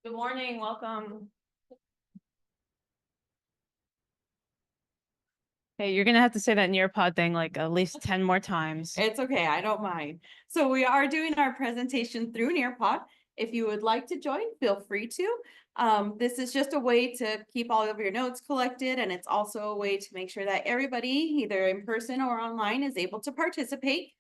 Good morning, welcome. Hey, you're gonna have to say that Nearpod thing like at least 10 more times. It's okay, I don't mind. So we are doing our presentation through Nearpod. If you would like to join, feel free to. This is just a way to keep all of your notes collected, and it's also a way to make sure that everybody, either in person or online, is able to participate.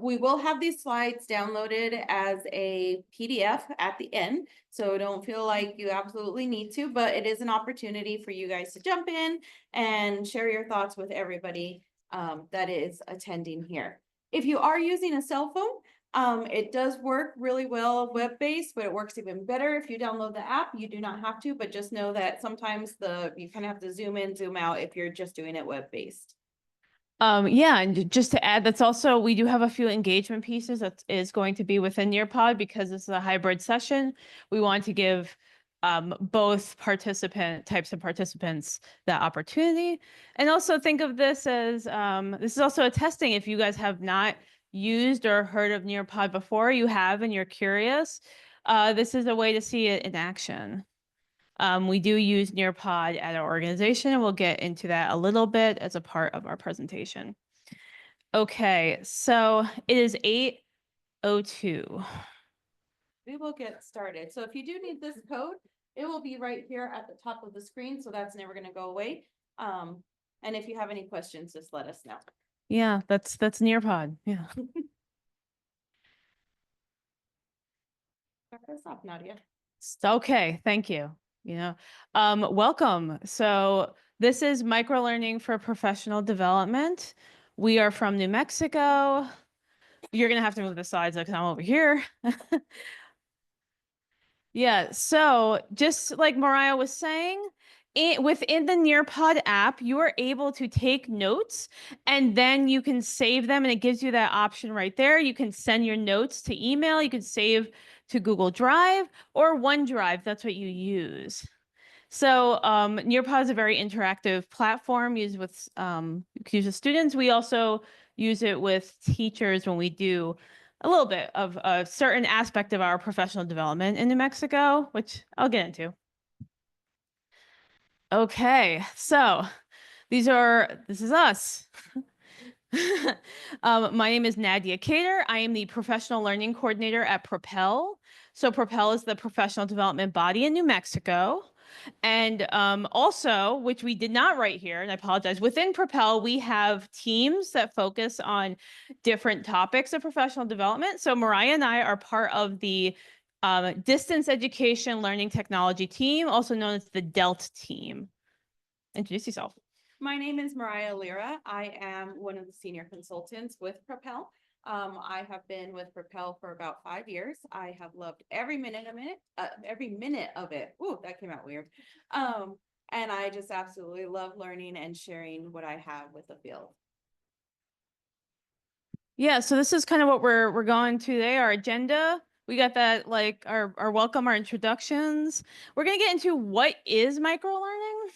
We will have these slides downloaded as a PDF at the end, so don't feel like you absolutely need to, but it is an opportunity for you guys to jump in and share your thoughts with everybody that is attending here. If you are using a cell phone, it does work really well web-based, but it works even better if you download the app. You do not have to, but just know that sometimes you kind of have to zoom in, zoom out if you're just doing it web-based. Yeah, and just to add, that's also, we do have a few engagement pieces that is going to be within Nearpod because this is a hybrid session. We want to give both types of participants that opportunity. And also think of this as, this is also a testing. If you guys have not used or heard of Nearpod before, you have and you're curious, this is a way to see it in action. We do use Nearpod at our organization, and we'll get into that a little bit as a part of our presentation. Okay, so it is 8:02. We will get started. So if you do need this code, it will be right here at the top of the screen. So that's never going to go away. And if you have any questions, just let us know. Yeah, that's Nearpod. Yeah. Start us off, Nadia. Okay, thank you. Welcome. So this is Microlearning for Professional Development. We are from New Mexico. You're gonna have to move the slides because I'm over here. Yeah, so just like Mariah was saying, within the Nearpod app, you are able to take notes and then you can save them, and it gives you that option right there. You can send your notes to email, you can save to Google Drive or OneDrive. That's what you use. So Nearpod is a very interactive platform used with students. We also use it with teachers when we do a little bit of a certain aspect of our professional development in New Mexico, which I'll get into. Okay, so this is us. My name is Nadia Cater. I am the professional learning coordinator at Propel. So Propel is the professional development body in New Mexico. And also, which we did not write here, and I apologize, within Propel, we have teams that focus on different topics of professional development. So Mariah and I are part of the distance education learning technology team, also known as the DELT team. Introduce yourself. My name is Mariah Lira. I am one of the senior consultants with Propel. I have been with Propel for about 5 years. I have loved every minute of it. Ooh, that came out weird. And I just absolutely love learning and sharing what I have with the field. Yeah, so this is kind of what we're going to today, our agenda. We got that, like our welcome, our introductions. We're gonna get into what is microlearning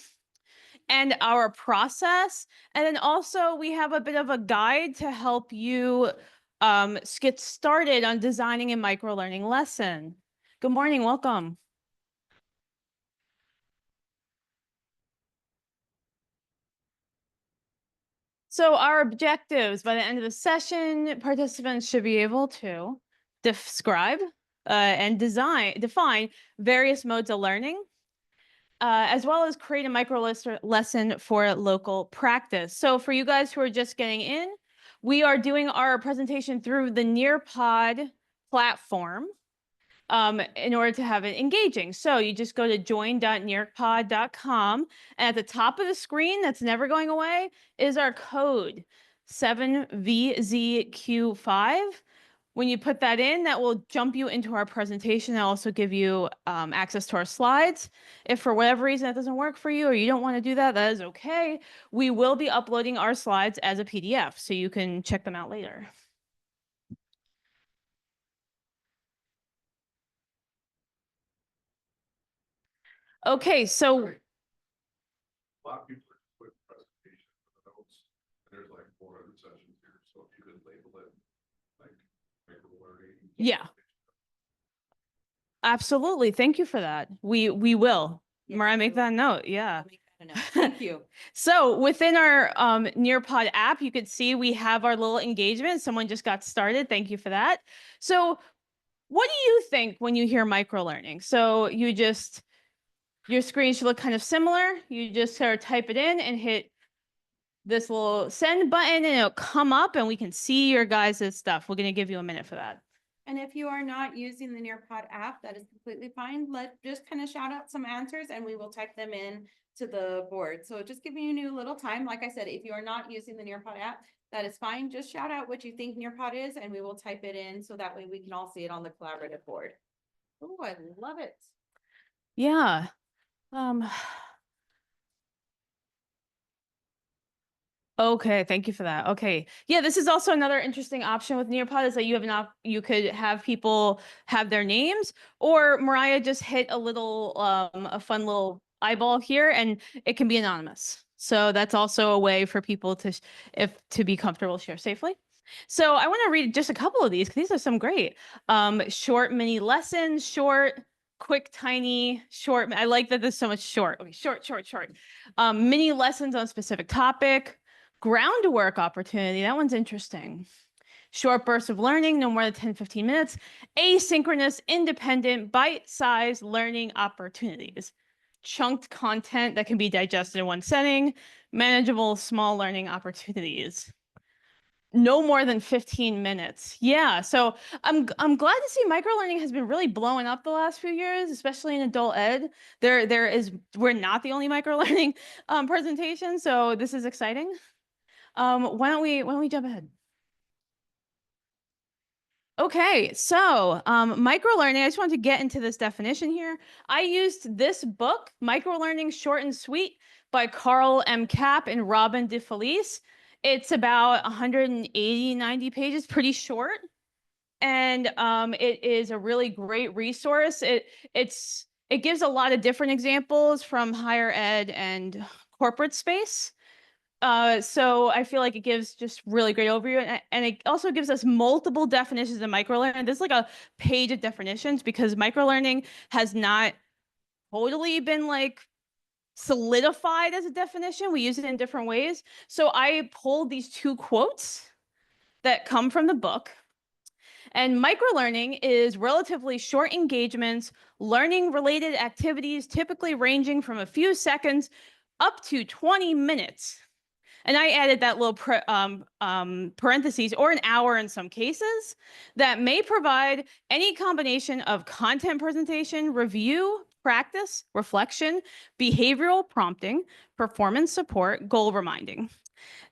and our process. And then also we have a bit of a guide to help you get started on designing a microlearning lesson. Good morning, welcome. So our objectives by the end of the session, participants should be able to describe and define various modes of learning, as well as create a micro lesson for local practice. So for you guys who are just getting in, we are doing our presentation through the Nearpod platform in order to have it engaging. So you just go to join.nearpod.com, and at the top of the screen, that's never going away, is our code 7VZQ5. When you put that in, that will jump you into our presentation. I'll also give you access to our slides. If for whatever reason that doesn't work for you or you don't want to do that, that is okay. We will be uploading our slides as a PDF, so you can check them out later. Okay, so a lot of people are quick presentation for the notes. There's like 4 other sessions here, so if you could label it like microlearning. yeah. Absolutely. Thank you for that. We will. Yes, Mariah, make we will. that note. Yeah. I'll make that a note. Thank you. So within our Nearpod app, you could see we have our little engagement. Someone just got started. Thank you for that. So what do you think when you hear microlearning? So your screen should look kind of similar. You just sort of type it in and hit this little send button and it'll come up and we can see your guys' stuff. We're going to give you a minute for that. And if you are not using the Nearpod app, that is completely fine. Let's just kind of shout out some answers and we will type them in to the board. So just giving you a little time. Like I said, if you are not using the Nearpod app, that is fine. Just shout out what you think Nearpod is and we will type it in so that way we can all see it on the collaborative board. Oh, I love it. Yeah. Okay, thank you for that. Okay. Yeah, this is also another interesting option with Nearpod is that you could have people have their names, or Mariah just hit a fun little eyeball here and it can be anonymous. So that's also a way for people to be comfortable share safely. So I want to read just a couple of these because these are some great short mini lessons, short, quick, tiny, short. I like that there's so much short. Okay, short. Mini lessons on a specific topic. Groundwork opportunity, that one's interesting. Short bursts of learning, no more than 10, 15 minutes. Asynchronous, independent, bite-sized learning opportunities. Chunked content that can be digested in one setting. Manageable, small learning opportunities. No more than 15 minutes. Yeah, so I'm glad to see microlearning has been really blowing up the last few years, especially in adult ed. We're not the only microlearning presentation, so this is exciting. Why don't we jump ahead? Okay, so microlearning, I just want to get into this definition here. I used this book, Microlearning Short and Sweet by Carl M. Kapp and Robin DeFelice. It's about 180, 90 pages, pretty short. And it is a really great resource. It gives a lot of different examples from higher ed and corporate space. So I feel like it gives just really great overview and it also gives us multiple definitions of microlearning. There's like a page of definitions because microlearning has not totally been like solidified as a definition. We use it in different ways. So I pulled these two quotes that come from the book. And microlearning is relatively short engagements, learning related activities, typically ranging from a few seconds up to 20 minutes. And I added that little parentheses, or an hour in some cases, that may provide any combination of content presentation, review, practice, reflection, behavioral prompting, performance support, goal reminding.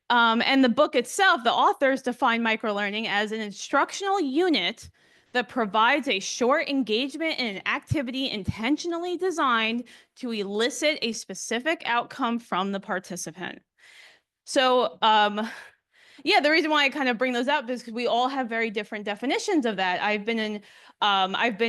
And the book itself, the authors define microlearning as an instructional unit that provides a short engagement in an activity intentionally designed to elicit a specific outcome from the participant. So, yeah, the reason why I kind of bring those up is because we all have very different definitions of that. I've been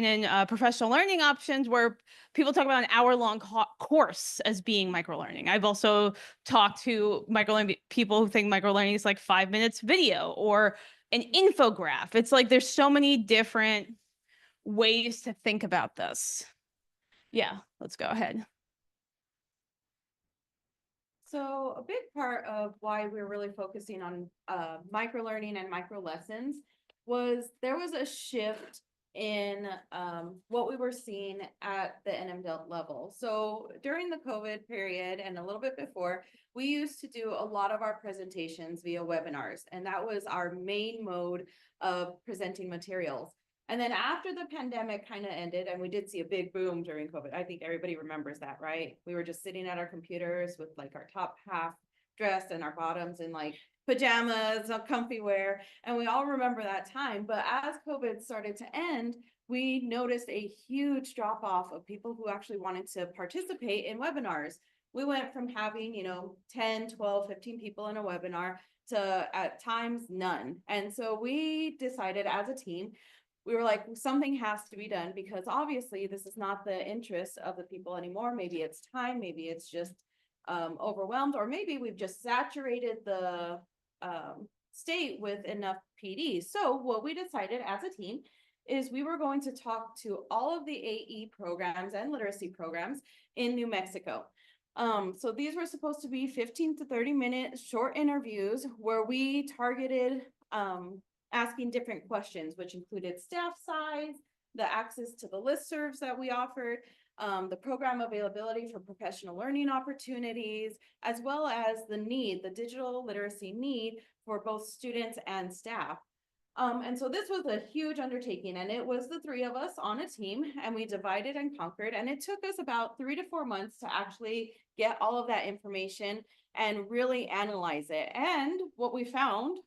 in professional learning options where people talk about an hour-long course as being microlearning. I've also talked to microlearning people who think microlearning is like 5 minutes video or an infograph. It's like there's so many different ways to think about this. Yeah, let's go ahead. So a big part of why we're really focusing on microlearning and micro lessons was there was a shift in what we were seeing at the NMDL level. So during the COVID period and a little bit before, we used to do a lot of our presentations via webinars, and that was our main mode of presenting materials. And then after the pandemic kind of ended, and we did see a big boom during COVID, I think everybody remembers that, right? We were just sitting at our computers with like our top half dressed and our bottoms in like pajamas, comfy wear. And we all remember that time. But as COVID started to end, we noticed a huge drop off of people who actually wanted to participate in webinars. We went from having, 10, 12, 15 people in a webinar to at times none. And so we decided as a team, we were like, something has to be done because obviously this is not the interest of the people anymore. Maybe it's time, maybe it's just overwhelmed, or maybe we've just saturated the state with enough PDs. So what we decided as a team is we were going to talk to all of the AE programs and literacy programs in New Mexico. So these were supposed to be 15 to 30-minute short interviews where we targeted asking different questions, which included staff size, the access to the listservs that we offered, the program availability for professional learning opportunities, as well as the digital literacy need for both students and staff. And so this was a huge undertaking, and it was the three of us on a team, and we divided and conquered, and it took us about 3 to 4 months to actually get all of that information and really analyze it. And what we found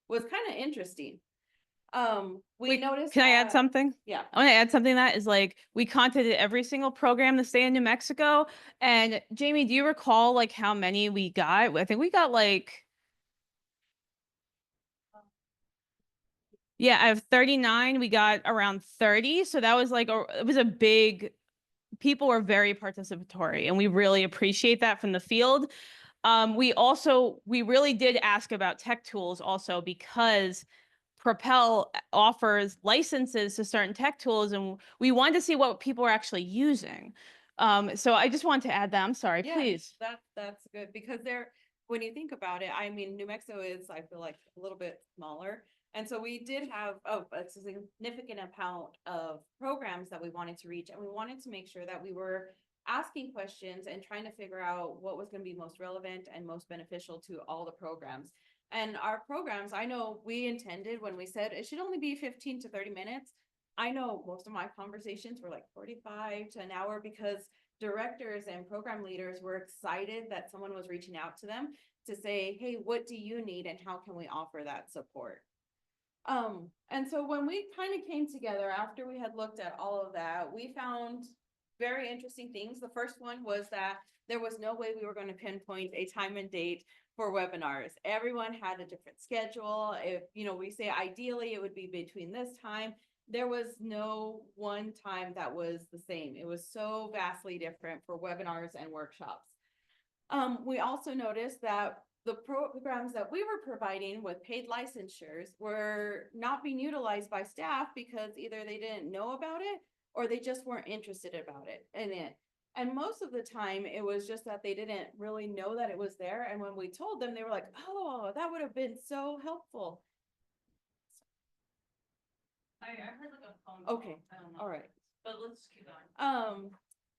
was kind of interesting. We noticed Can I add that- something? Yeah. I want to add something that is like, we contacted every single program to stay in New Mexico. And Jamie, do you recall like how many we got? I think we got like, yeah, I have 39. We got around 30. So that was like, it was a big, people were very participatory, and we really appreciate that from the field. We really did ask about tech tools also, because Propel offers licenses to certain tech tools, and we wanted to see what people are actually using. So I just wanted to add that. I'm sorry, Yeah, please. That's good, because when you think about it, I mean, New Mexico is, I feel like, a little bit smaller. And so we did have a significant amount of programs that we wanted to reach, and we wanted to make sure that we were asking questions and trying to figure out what was going to be most relevant and most beneficial to all the programs. And our programs, I know we intended when we said it should only be 15 to 30 minutes. I know most of my conversations were like 45 to an hour, because directors and program leaders were excited that someone was reaching out to them to say, hey, what do you need and how can we offer that support? And so when we kind of came together after we had looked at all of that, we found very interesting things. The first one was that there was no way we were going to pinpoint a time and date for webinars. Everyone had a different schedule. If, we say ideally it would be between this time, there was no one time that was the same. It was so vastly different for webinars and workshops. We also noticed that the programs that we were providing with paid licensures were not being utilized by staff because either they didn't know about it or they just weren't interested about it And most of the time it was just that they didn't really know that it was there. And when we told them, they were like, oh, that would have been so helpful. I heard like a phone. Okay. I don't know. All right. But let's keep going.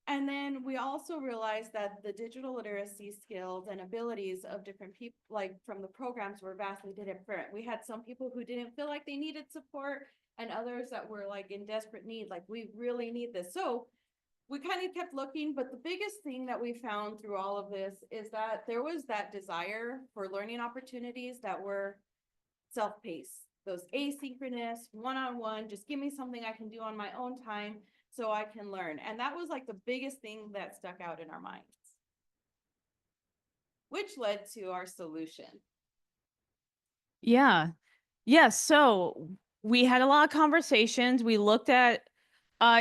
And then we also realized that the digital literacy skills and abilities of different people, like from the programs, were vastly different. We had some people who didn't feel like they needed support, and others that were like in desperate need, like we really need this. So we kind of kept looking, but the biggest thing that we found through all of this is that there was that desire for learning opportunities that were self-paced, those asynchronous, one-on-one, just give me something I can do on my own time so I can learn. And that was like the biggest thing that stuck out in our minds, which led to our solution. Yeah. Yes. So we had a lot of conversations. We looked at,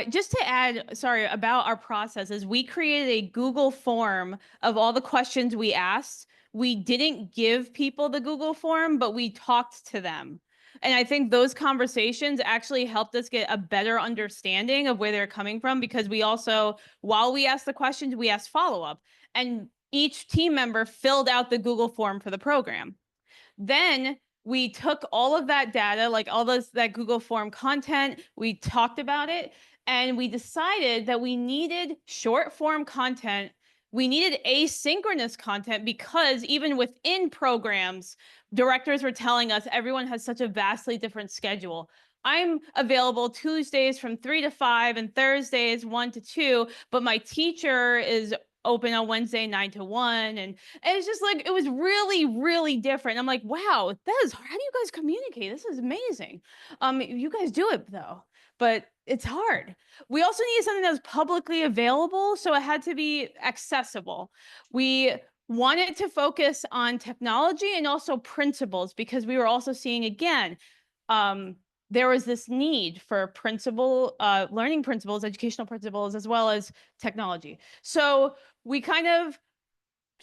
just to add, sorry, about our processes, we created a Google form of all the questions we asked. We didn't give people the Google form, but we talked to them. And I think those conversations actually helped us get a better understanding of where they're coming from, because we also, while we asked the questions, we asked follow-up. And each team member filled out the Google form for the program. Then we took all of that data, like all that Google form content, we talked about it, and we decided that we needed short form content. We needed asynchronous content, because even within programs, directors were telling us everyone has such a vastly different schedule. I'm available Tuesdays from 3 to 5 and Thursdays 1 to 2, but my teacher is open on Wednesday 9 to 1. And it's just like, it was really, really different. I'm like, wow, that is hard. How do you guys communicate? This is amazing. You guys do it though, but it's hard. We also needed something that was publicly available, so it had to be accessible. We wanted to focus on technology and also principles, because we were also seeing, again, there was this need for learning principles, educational principles, as well as technology. So we kind of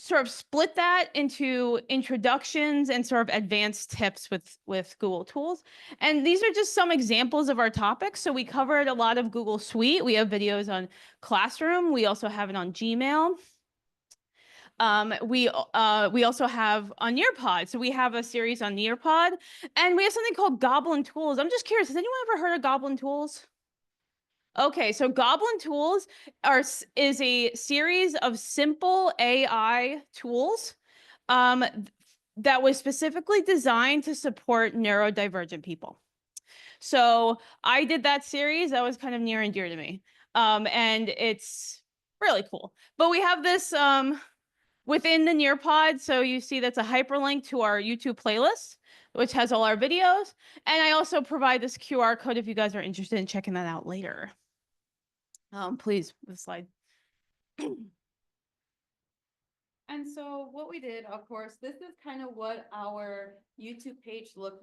sort of split that into introductions and sort of advanced tips with Google tools. And these are just some examples of our topics. So we covered a lot of Google Suite. We have videos on Classroom. We also have it on Gmail. We also have on Nearpod. So we have a series on Nearpod, and we have something called Goblin Tools. I'm just curious, has anyone ever heard of Goblin Tools? Okay, so Goblin Tools is a series of simple AI tools that was specifically designed to support neurodivergent people. So I did that series. That was kind of near and dear to me. And it's really cool. But we have this within the Nearpod. So you see that's a hyperlink to our YouTube playlist, which has all our videos. And I also provide this QR code if you guys are interested in checking that out later. Please, the slide. And so what we did, of course, this is kind of what our YouTube page looks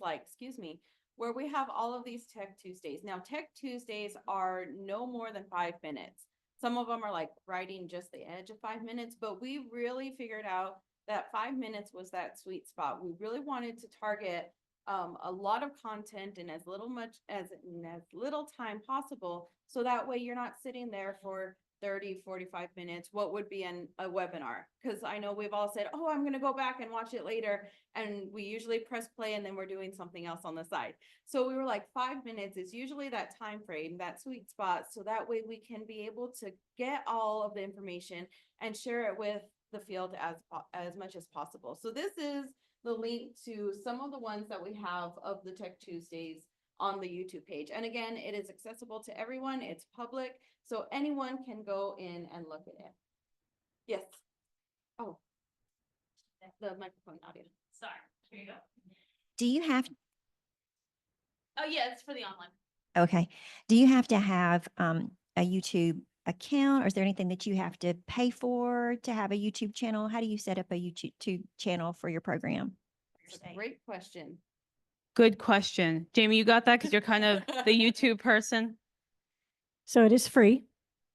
like, excuse me, where we have all of these Tech Tuesdays. Now, Tech Tuesdays are no more than 5 minutes. Some of them are like writing just the edge of 5 minutes, but we really figured out that 5 minutes was that sweet spot. We really wanted to target a lot of content in as little time possible. So that way you're not sitting there for 30, 45 minutes. What would be a webinar? Because I know we've all said, oh, I'm going to go back and watch it later. And we usually press play and then we're doing something else on the side. So we were like 5 minutes is usually that time frame, that sweet spot. So that way we can be able to get all of the information and share it with the field as much as possible. So this is the link to some of the ones that we have of the Tech Tuesdays on the YouTube page. And again, it is accessible to everyone. It's public, so anyone can go in and look at it. Yes. Oh, the microphone audio. Sorry, here you go. Do you have, Oh yeah, it's for the online. okay, do you have to have a YouTube account, or is there anything that you have to pay for to have a YouTube channel? How do you set up a YouTube channel for your program? It's a great question. Good question. Jamie, you got that? Because you're kind of the YouTube person. So it is free.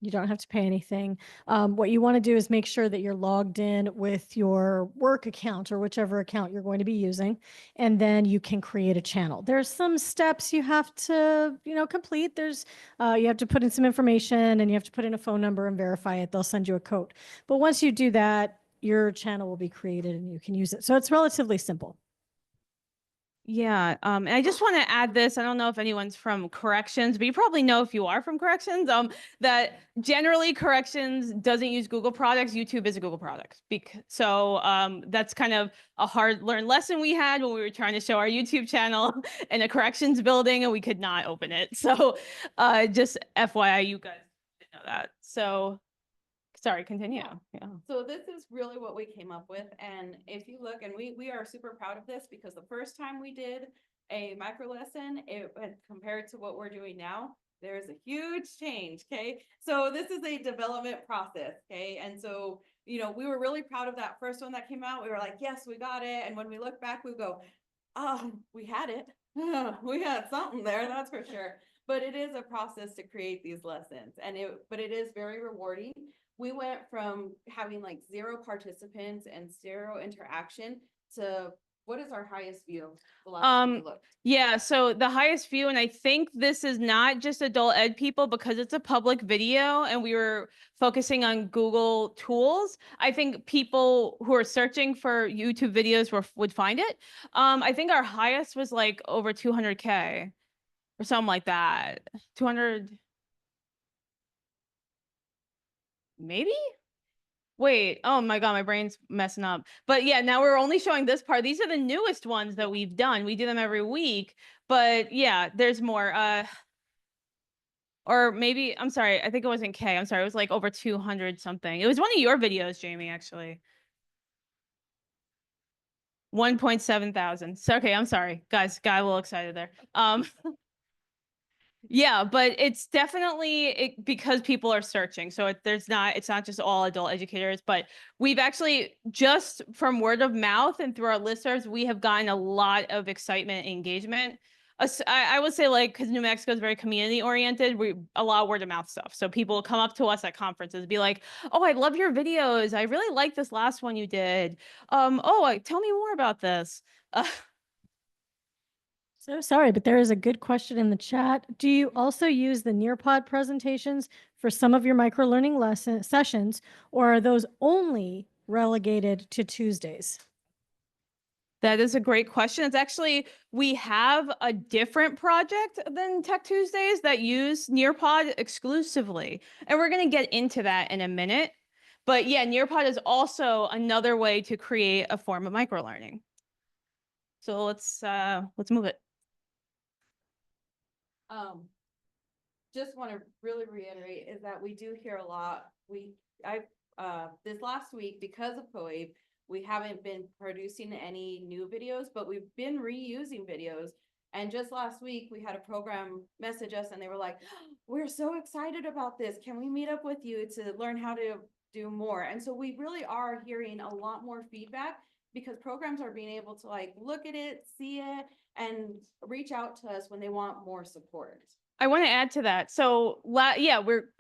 You don't have to pay anything. What you want to do is make sure that you're logged in with your work account or whichever account you're going to be using, and then you can create a channel. There's some steps you have to, complete. There's, you have to put in some information and you have to put in a phone number and verify it. They'll send you a code. But once you do that, your channel will be created and you can use it. So it's relatively simple. Yeah, and I just want to add this. I don't know if anyone's from corrections, but you probably know if you are from corrections, that generally corrections doesn't use Google products. YouTube is a Google product. So that's kind of a hard learned lesson we had when we were trying to show our YouTube channel in a corrections building and we could not open it. So just FYI, you guys didn't know that. So sorry, continue. Yeah. So this is really what we came up with. And if you look, and we are super proud of this because the first time we did a micro lesson, compared to what we're doing now, there's a huge change. Okay. So this is a development process. Okay. And so, we were really proud of that first one that came out. We were like, yes, we got it. And when we look back, we go, oh, we had it. We had something there. That's for sure. But it is a process to create these lessons, but it is very rewarding. We went from having like 0 participants and 0 interaction to what is our highest view? The last time we looked? Yeah, so the highest view, and I think this is not just adult ed people because it's a public video and we were focusing on Google tools. I think people who are searching for YouTube videos would find it. I think our highest was like over 200K or something like that. 200. Maybe? Wait, oh my God, my brain's messing up. But yeah, now we're only showing this part. These are the newest ones that we've done. We do them every week, but yeah, there's more. Or maybe, I'm sorry, I think it wasn't K. I'm sorry, it was like over 200 something. It was one of your videos, Jamie, actually. 1.7 thousand. So, okay, I'm sorry, guys, got a little excited there. Yeah, but it's definitely because people are searching. So it's not just all adult educators, but we've actually just from word of mouth and through our listservs, we have gotten a lot of excitement and engagement I would say like, because New Mexico is very community oriented, we allow word of mouth stuff. So people come up to us at conferences, be like, "Oh, I love your videos. I really like this last one you did. Tell me more about this." So sorry, but there is a good question in the chat. Do you also use the Nearpod presentations for some of your microlearning lesson sessions, or are those only relegated to Tuesdays? That is a great question. It's actually, we have a different project than Tech Tuesdays that use Nearpod exclusively. And we're going to get into that in a minute. But yeah, Nearpod is also another way to create a form of microlearning. So let's move it. Just want to really reiterate is that we do hear a lot. This last week, because of COAVE, we haven't been producing any new videos, but we've been reusing videos. And just last week, we had a program message us and they were like, "We're so excited about this. Can we meet up with you to learn how to do more?" And so we really are hearing a lot more feedback because programs are being able to like look at it, see it, and reach out to us when they want more support. I want to add to that. So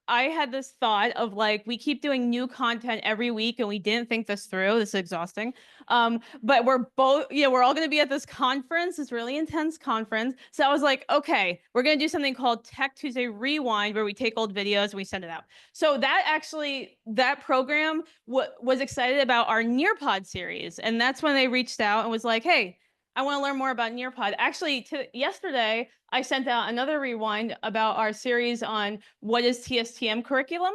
I had this thought of like, we keep doing new content every week and we didn't think this through. This is exhausting. But we're all going to be at this conference, this really intense conference. So I was like, okay, we're going to do something called Tech Tuesday Rewind, where we take old videos and we send it out. So that program was excited about our Nearpod series. And that's when they reached out and was like, "Hey, I want to learn more about Nearpod." Actually, yesterday, I sent out another rewind about our series on what is TSTM curriculum.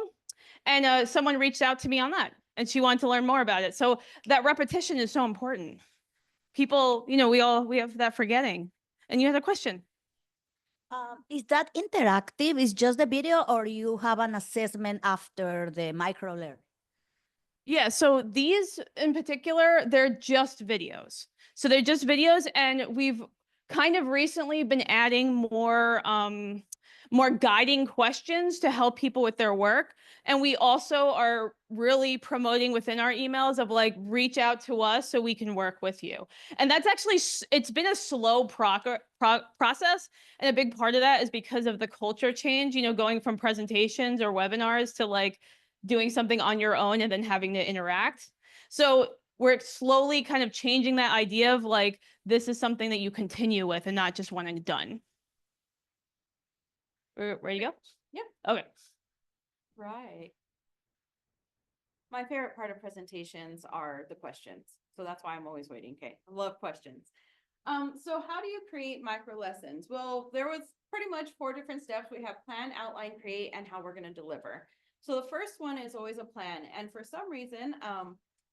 And someone reached out to me on that and she wanted to learn more about it. So that repetition is so important. People, we have that forgetting. And you had a question. Is that interactive? Is just the video, or you have an assessment after the microlearn? Yeah, so these in particular, they're just videos. So they're just videos, and we've kind of recently been adding more guiding questions to help people with their work. And we also are really promoting within our emails of like, reach out to us so we can work with you. And that's actually, it's been a slow process. And a big part of that is because of the culture change, going from presentations or webinars to like doing something on your own and then having to interact. So we're slowly kind of changing that idea of like, this is something that you continue with and not just one and done. We're ready to go? Yep. Okay. Right. My favorite part of presentations are the questions. So that's why I'm always waiting. Okay. I love questions. So how do you create micro lessons? Well, there was pretty much 4 different steps. We have plan, outline, create, and how we're going to deliver. So the first one is always a plan. And for some reason,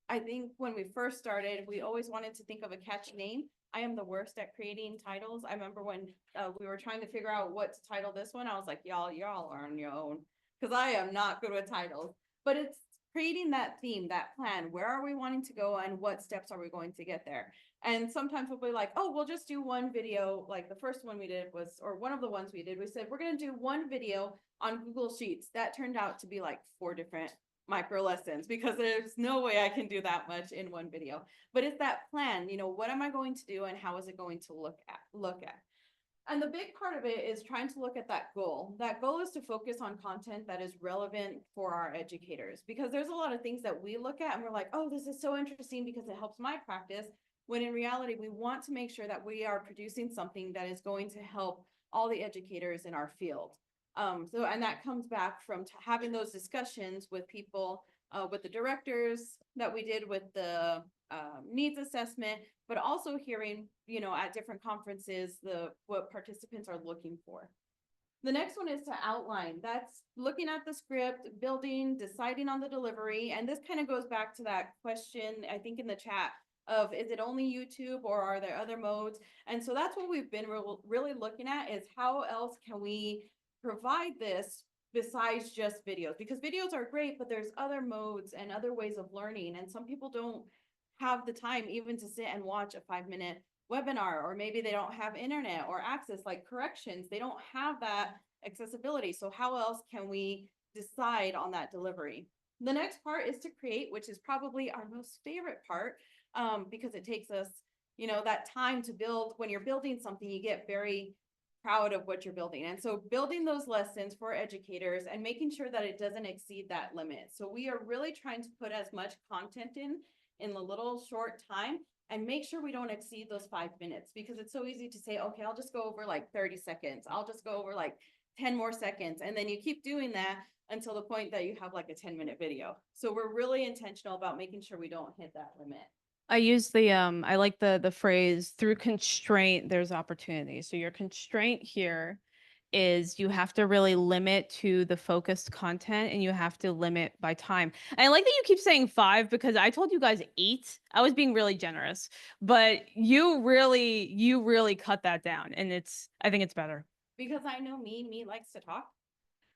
I think when we first started, we always wanted to think of a catchy name. I am the worst at creating titles. I remember when we were trying to figure out what to title this one, I was like, y'all are on your own, because I am not good with titles. But it's creating that theme, that plan. Where are we wanting to go and what steps are we going to get there? And sometimes we'll be like, oh, we'll just do one video. Like the first one we did was, or one of the ones we did, we said, we're going to do one video on Google Sheets. That turned out to be like 4 different micro lessons, because there's no way I can do that much in one video. But it's that plan, what am I going to do and how is it going to look at? And the big part of it is trying to look at that goal. That goal is to focus on content that is relevant for our educators, because there's a lot of things that we look at and we're like, oh, this is so interesting because it helps my practice. When in reality, we want to make sure that we are producing something that is going to help all the educators in our field. And that comes back from having those discussions with people, with the directors that we did with the needs assessment, but also hearing, at different conferences, what participants are looking for. The next one is to outline. That's looking at the script, building, deciding on the delivery. And this kind of goes back to that question, I think in the chat, of is it only YouTube or are there other modes? And so that's what we've been really looking at, is how else can we provide this besides just videos? Because videos are great, but there's other modes and other ways of learning. And some people don't have the time even to sit and watch a 5-minute webinar, or maybe they don't have internet or access, like corrections. They don't have that accessibility. So how else can we decide on that delivery? The next part is to create, which is probably our most favorite part, because it takes us, that time to build. When you're building something, you get very proud of what you're building. And so building those lessons for educators and making sure that it doesn't exceed that limit. So we are really trying to put as much content in the little short time and make sure we don't exceed those 5 minutes, because it's so easy to say, okay, I'll just go over like 30 seconds. I'll just go over like 10 more seconds. And then you keep doing that until the point that you have like a 10-minute video. So we're really intentional about making sure we don't hit that limit. I use the I like the phrase, through constraint there's opportunity. So your constraint here is you have to really limit to the focused content, and you have to limit by time. And I like that you keep saying 5, because I told you guys 8. I was being really generous, but you really cut that down, and I think it's better. Because I know me likes to talk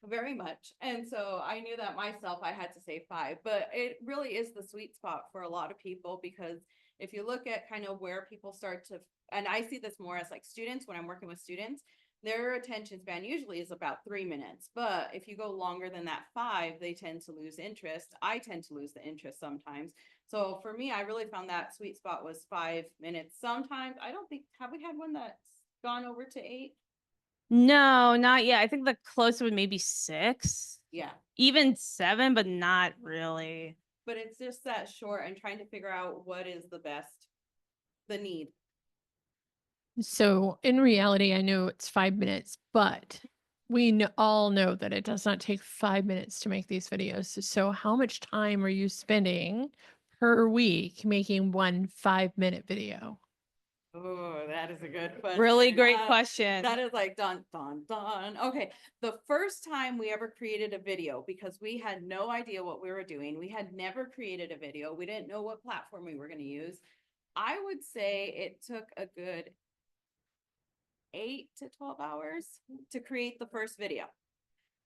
very much. And so I knew that myself, I had to say 5, but it really is the sweet spot for a lot of people, because if you look at kind of where people start to, and I see this more as like students, when I'm working with students, their attention span usually is about 3 minutes. But if you go longer than that 5, they tend to lose interest. I tend to lose the interest sometimes. So for me, I really found that sweet spot was 5 minutes. Sometimes, I don't think, have we had one that's gone over to 8? No, not yet. I think the closest would maybe 6, Yeah. even 7, but not really. But it's just that short and trying to figure out what is the need. So in reality, I know it's 5 minutes, but we all know that it does not take 5 minutes to make these videos. So how much time are you spending per week making one 5-minute video? Oh, that is a good question. Really great Uh, question. That is like dun, dun, dun. Okay. The first time we ever created a video, because we had no idea what we were doing, we had never created a video, we didn't know what platform we were going to use. I would say it took a good 8 to 12 hours to create the first video.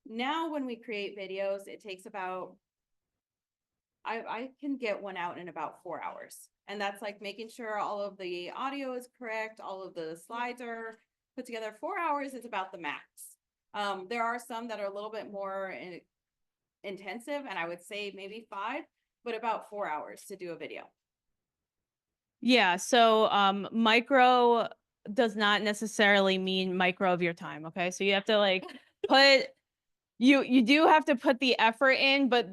Now, when we create videos, it takes about, I can get one out in about 4 hours. And that's like making sure all of the audio is correct, all of the slides are put together. 4 hours is about the max. There are some that are a little bit more intensive, and I would say maybe 5, but about 4 hours to do a video. Yeah, so micro does not necessarily mean micro of your time, okay? So you have to like put you do have to put the effort in, but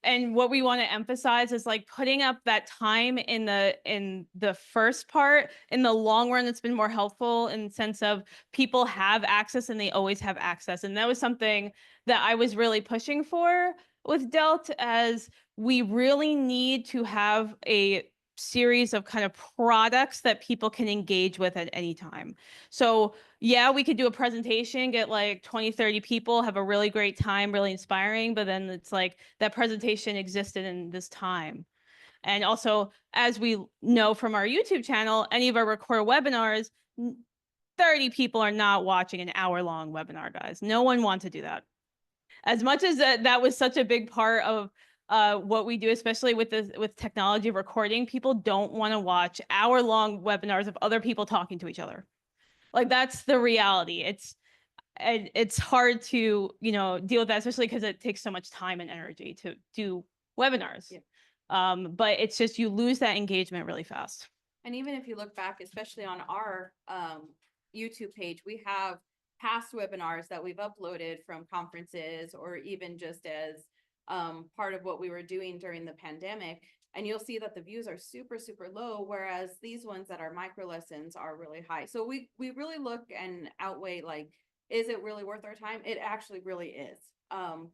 and what we want to emphasize is like putting up that time in the first part. In the long run, it's been more helpful in the sense of people have access and they always have access. And that was something that I was really pushing for with Delt, as we really need to have a series of kind of products that people can engage with at any time. So yeah, we could do a presentation, get like 20, 30 people, have a really great time, really inspiring, but then it's like that presentation existed in this time. And also, as we know from our YouTube channel, any of our recorded webinars, 30 people are not watching an hour-long webinar, guys. No one wants to do that. As much as that was such a big part of what we do, especially with technology recording, people don't want to watch hour-long webinars of other people talking to each other. Like, that's the reality. It's hard to, deal with that, especially because it takes so much time and energy to do webinars. Yeah. But it's just, you lose that engagement really fast. And even if you look back, especially on our YouTube page, we have past webinars that we've uploaded from conferences, or even just as part of what we were doing during the pandemic. And you'll see that the views are super, super low, whereas these ones that are micro lessons are really high. So we really look and outweigh, like, is it really worth our time? It actually really is.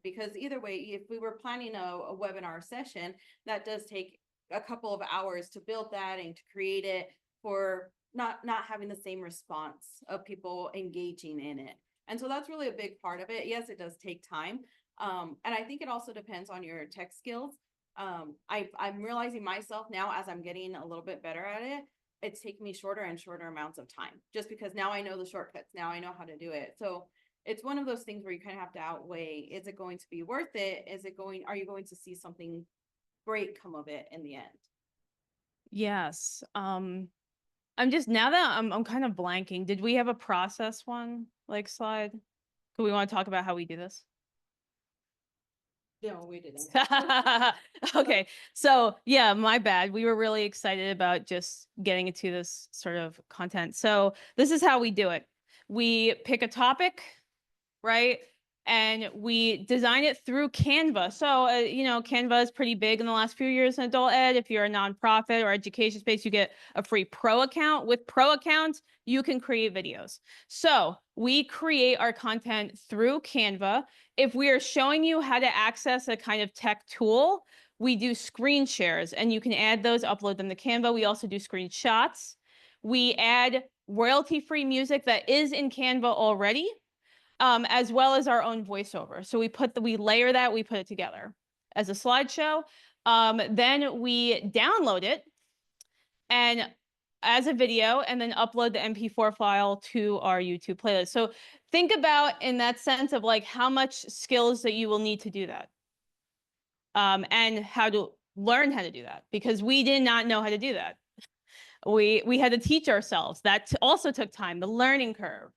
Because either way, if we were planning a webinar session, that does take a couple of hours to build that and to create it, for not having the same response of people engaging in it. And so that's really a big part of it. Yes, it does take time. And I think it also depends on your tech skills. I'm realizing myself now, as I'm getting a little bit better at it, it's taking me shorter and shorter amounts of time, just because now I know the shortcuts, now I know how to do it. So it's one of those things where you kind of have to outweigh, is it going to be worth it? Are you going to see something great come of it in the end? Yes. I'm just, now that I'm kind of blanking. Did we have a process one like slide? Do we want to talk about how we do this? No, we didn't. Okay, so yeah, my bad. We were really excited about just getting into this sort of content. So this is how we do it. We pick a topic, right? And we design it through Canva. So, you know, Canva is pretty big in the last few years in adult ed. If you're a nonprofit or education space, you get a free pro account. With pro accounts, you can create videos. So we create our content through Canva. If we are showing you how to access a kind of tech tool, we do screen shares, and you can add those, upload them to Canva. We also do screenshots. We add royalty-free music that is in Canva already, as well as our own voiceover. So we layer that, we put it together as a slideshow. Then we download it and as a video, and then upload the MP4 file to our YouTube playlist. So think about in that sense of like how much skills that you will need to do that. And how to learn how to do that, because we did not know how to do that. We had to teach ourselves. That also took time, the learning curve.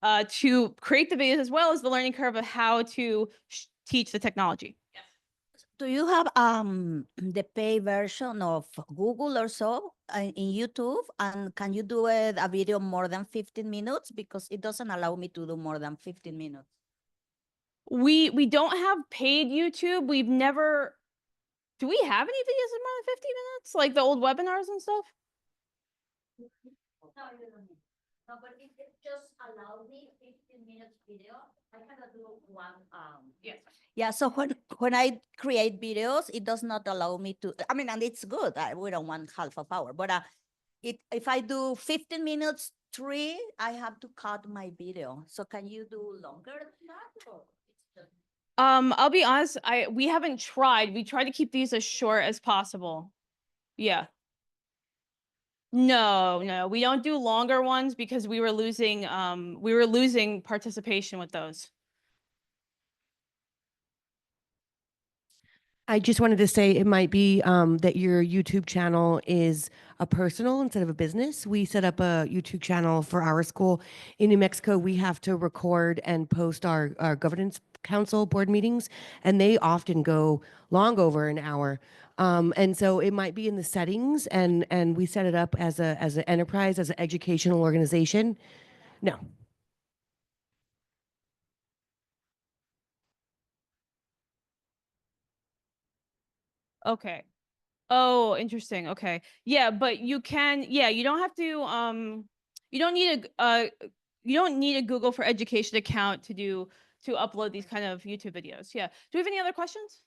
To create the videos, as well as the learning curve of how to teach the technology. Do you have the pay version of Google or so in YouTube? And can you do a video more than 15 minutes? Because it doesn't allow me to do more than 15 minutes. We don't have paid YouTube. We've never. Do we have any videos of more than 50 minutes? Like the old webinars and stuff? No, you don't need. No, but it just allows me 15 minutes video. I cannot do one. Yes. Yeah, so when I create videos, it does not allow me to. I mean, and it's good. We don't want half an hour, but if I do 15 minutes, I have to cut my video. So can you do longer than that? Or it's just... I'll be honest. We haven't tried. We try to keep these as short as possible. Yeah. No, we don't do longer ones because we were losing participation with those. I just wanted to say it might be that your YouTube channel is a personal instead of a business. We set up a YouTube channel for our school. In New Mexico, we have to record and post our governance council board meetings, and they often go long over an hour. And so it might be in the settings, and we set it up as an enterprise, as an educational organization. No. Okay. Oh, interesting. Okay. Yeah, but you can, yeah, you don't have to, you don't need a Google for Education account to upload these kind of YouTube videos. Yeah. Do we have any other questions?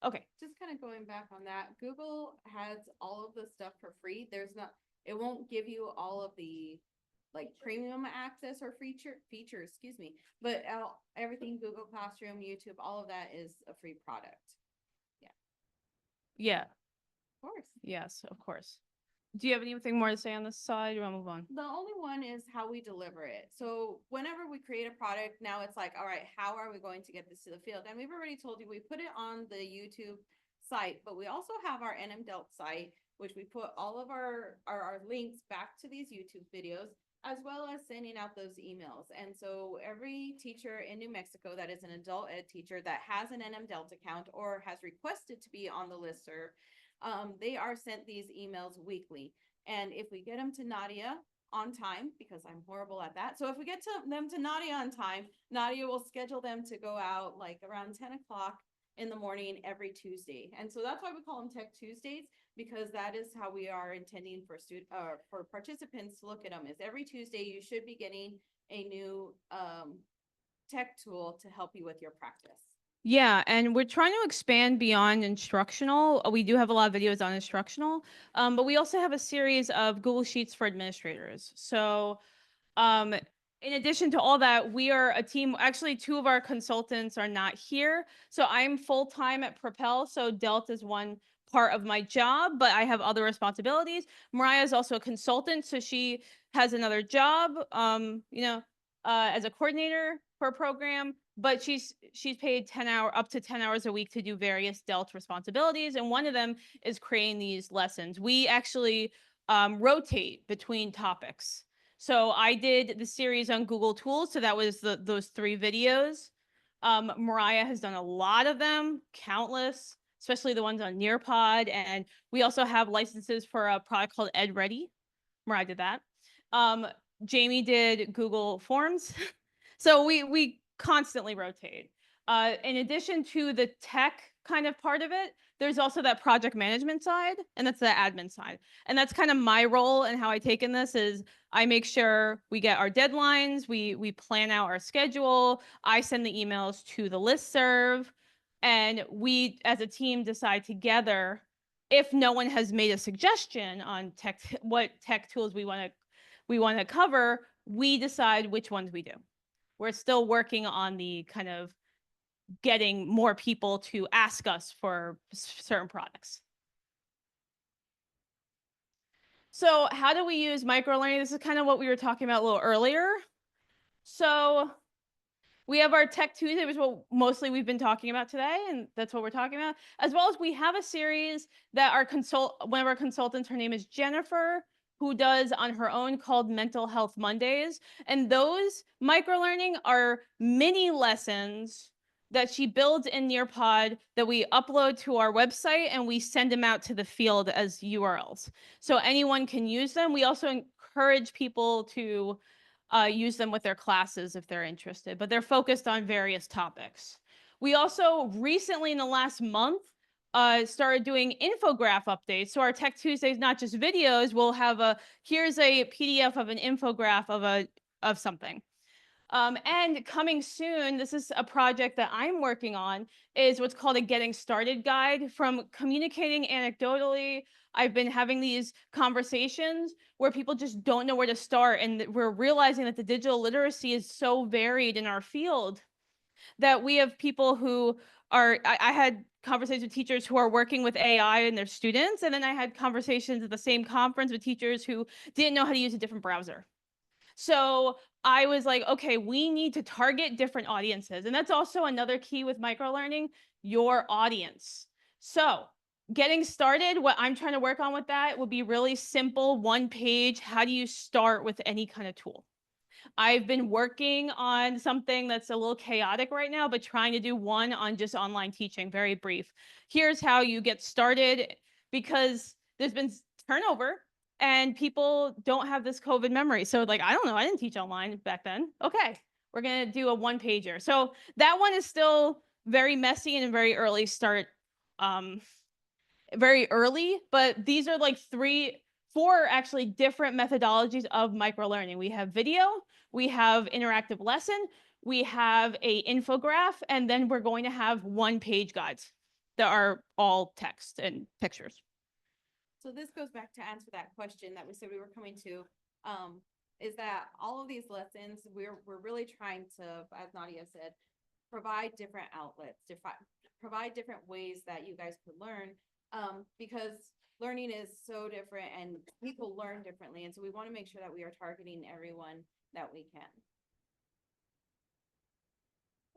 Okay. Just kind of going back on that, Google has all of the stuff for free. It won't give you all of the like premium access or features, excuse me, but everything Google Classroom, YouTube, all of that is a free product. Yeah. Of course. Yes, of course. Do you have anything more to say on this side, or want to move on? The only one is how we deliver it. So whenever we create a product, now it's like, all right, how are we going to get this to the field? And we've already told you, we put it on the YouTube site, but we also have our NMDELT site, which we put all of our links back to these YouTube videos, as well as sending out those emails. And so every teacher in New Mexico that is an adult ed teacher that has an NMDELT account or has requested to be on the listserv, they are sent these emails weekly. And if we get them to Nadia on time, because I'm horrible at that. So if we get them to Nadia on time, Nadia will schedule them to go out like around 10 o'clock in the morning every Tuesday. And so that's why we call them Tech Tuesdays, because that is how we are intending for participants to look at them. Is every Tuesday you should be getting a new tech tool to help you with your practice. Yeah, and we're trying to expand beyond instructional. We do have a lot of videos on instructional, but we also have a series of Google Sheets for administrators. So in addition to all that, we are a team. Actually, two of our consultants are not here. So I'm full-time at Propel. So DELT is one part of my job, but I have other responsibilities. Mariah is also a consultant. So she has another job, as a coordinator for a program, but she's paid up to 10 hours a week to do various DELT responsibilities. And one of them is creating these lessons. We actually rotate between topics. So I did the series on Google Tools. So that was those 3 videos. Mariah has done a lot of them, countless, especially the ones on Nearpod. And we also have licenses for a product called EdReady. Mariah did that. Jamie did Google Forms. So we constantly rotate. In addition to the tech kind of part of it, there's also that project management side, and that's the admin side. And that's kind of my role and how I take in this is I make sure we get our deadlines, we plan out our schedule, I send the emails to the listserv, and we as a team decide together if no one has made a suggestion on what tech tools we want to cover, we decide which ones we do. We're still working on the kind of getting more people to ask us for certain products. So how do we use microlearning? This is kind of what we were talking about a little earlier. So we have our Tech Tuesday, which is what mostly we've been talking about today, and that's what we're talking about. As well as we have a series that one of our consultants, her name is Jennifer, who does on her own called Mental Health Mondays. And those microlearning are mini lessons that she builds in Nearpod that we upload to our website and we send them out to the field as URLs. So anyone can use them. We also encourage people to use them with their classes if they're interested, but they're focused on various topics. We also recently in the last month started doing infograph updates. So our Tech Tuesdays, not just videos, we'll have here's a PDF of an infograph of something. And coming soon, this is a project that I'm working on, is what's called a Getting Started guide. From communicating anecdotally, I've been having these conversations where people just don't know where to start. And we're realizing that the digital literacy is so varied in our field that we have people who I had conversations with teachers who are working with AI and their students. And then I had conversations at the same conference with teachers who didn't know how to use a different browser. So I was like, okay, we need to target different audiences. And that's also another key with microlearning, your audience. So getting started, what I'm trying to work on with that would be really simple, one page. How do you start with any kind of tool? I've been working on something that's a little chaotic right now, but trying to do one on just online teaching, very brief. Here's how you get started, because there's been turnover and people don't have this COVID memory. So like, I don't know, I didn't teach online back then. Okay, we're gonna do a one pager. So that one is still very messy and a very early start, very early, but these are like four actually different methodologies of microlearning. We have video, we have interactive lesson, we have a infograph, and then we're going to have one page guides that are all text and pictures. So this goes back to answer that question that we said we were coming to, is that all of these lessons, we're really trying to, as Nadia said, provide different outlets, provide different ways that you guys could learn, because learning is so different and people learn differently. And so we want to make sure that we are targeting everyone that we can.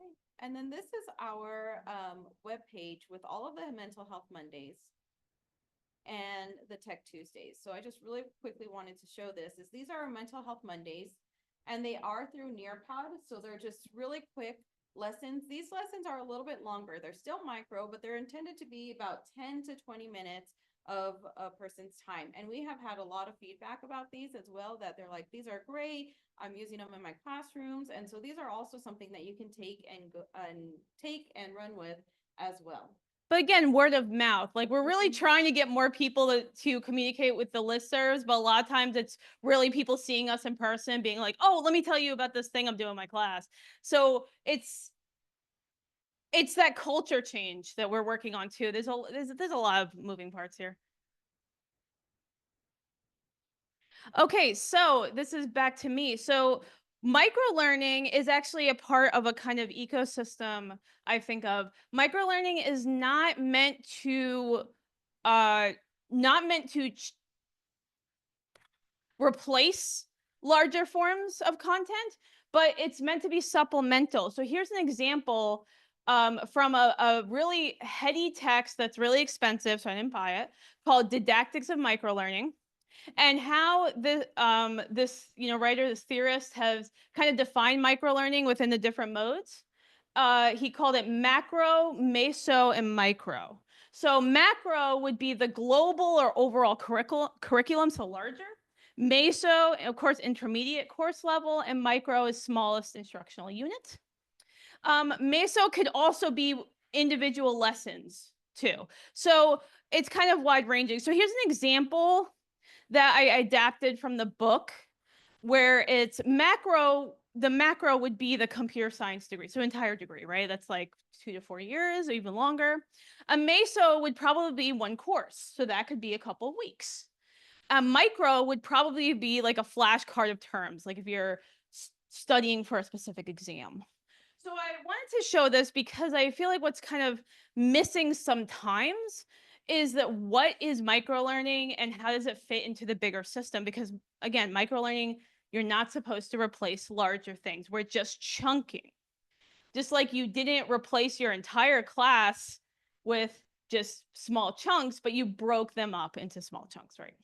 Okay. And then this is our webpage with all of the Mental Health Mondays and the Tech Tuesdays. So I just really quickly wanted to show this. These are our Mental Health Mondays, and they are through Nearpod. So they're just really quick lessons. These lessons are a little bit longer. They're still micro, but they're intended to be about 10 to 20 minutes of a person's time. And we have had a lot of feedback about these as well, that they're like, these are great. I'm using them in my classrooms. And so these are also something that you can take and run with as well. But again, word of mouth, like we're really trying to get more people to communicate with the listservs, but a lot of times it's really people seeing us in person being like, oh, let me tell you about this thing I'm doing in my class. So it's that culture change that we're working on too. There's a lot of moving parts here. Okay, so this is back to me. So microlearning is actually a part of a kind of ecosystem I think of. Microlearning is not meant to replace larger forms of content, but it's meant to be supplemental. So here's an example from a really heady text that's really expensive, so I didn't buy it, called Didactics of Microlearning. And how this writer, this theorist, has kind of defined microlearning within the different modes. He called it macro, meso, and micro. So macro would be the global or overall curriculum, so larger. Meso, of course, intermediate course level, and micro is smallest instructional unit. Meso could also be individual lessons too. So it's kind of wide ranging. So here's an example that I adapted from the book where it's macro. The macro would be the computer science degree, so entire degree, right? That's like 2 to 4 years or even longer. A meso would probably be one course, so that could be a couple weeks. A micro would probably be like a flashcard of terms, like if you're studying for a specific exam. So I wanted to show this because I feel like what's kind of missing sometimes is that what is microlearning and how does it fit into the bigger system? Because again, microlearning, you're not supposed to replace larger things. We're just chunking. Just like you didn't replace your entire class with just small chunks, but you broke them up into small chunks, right?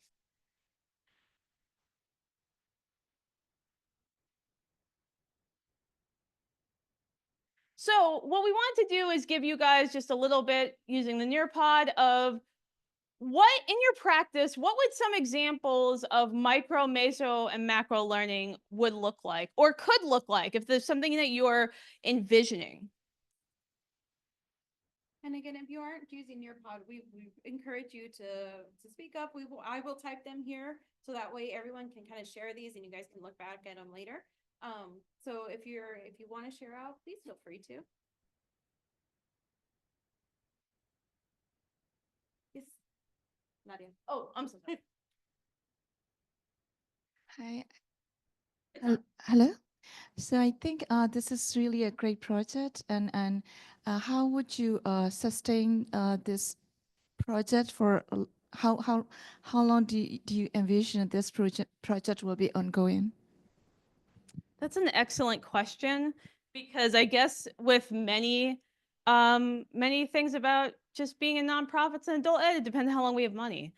So what we want to do is give you guys just a little bit using the Nearpod of what in your practice, what would some examples of micro, meso, and macro learning would look like or could look like if there's something that you're envisioning? And again, if you aren't using Nearpod, we encourage you to speak up. I will type them here so that way everyone can kind of share these and you guys can look back at them later. So if you want to share out, please feel free to. Yes, Nadia. Oh, I'm so sorry. Hi. Hello. So I think this is really a great project, and how would you sustain this project for how long do you envision this project will be ongoing? That's an excellent question because I guess with many things about just being in nonprofits and adult ed, it depends how long we have money.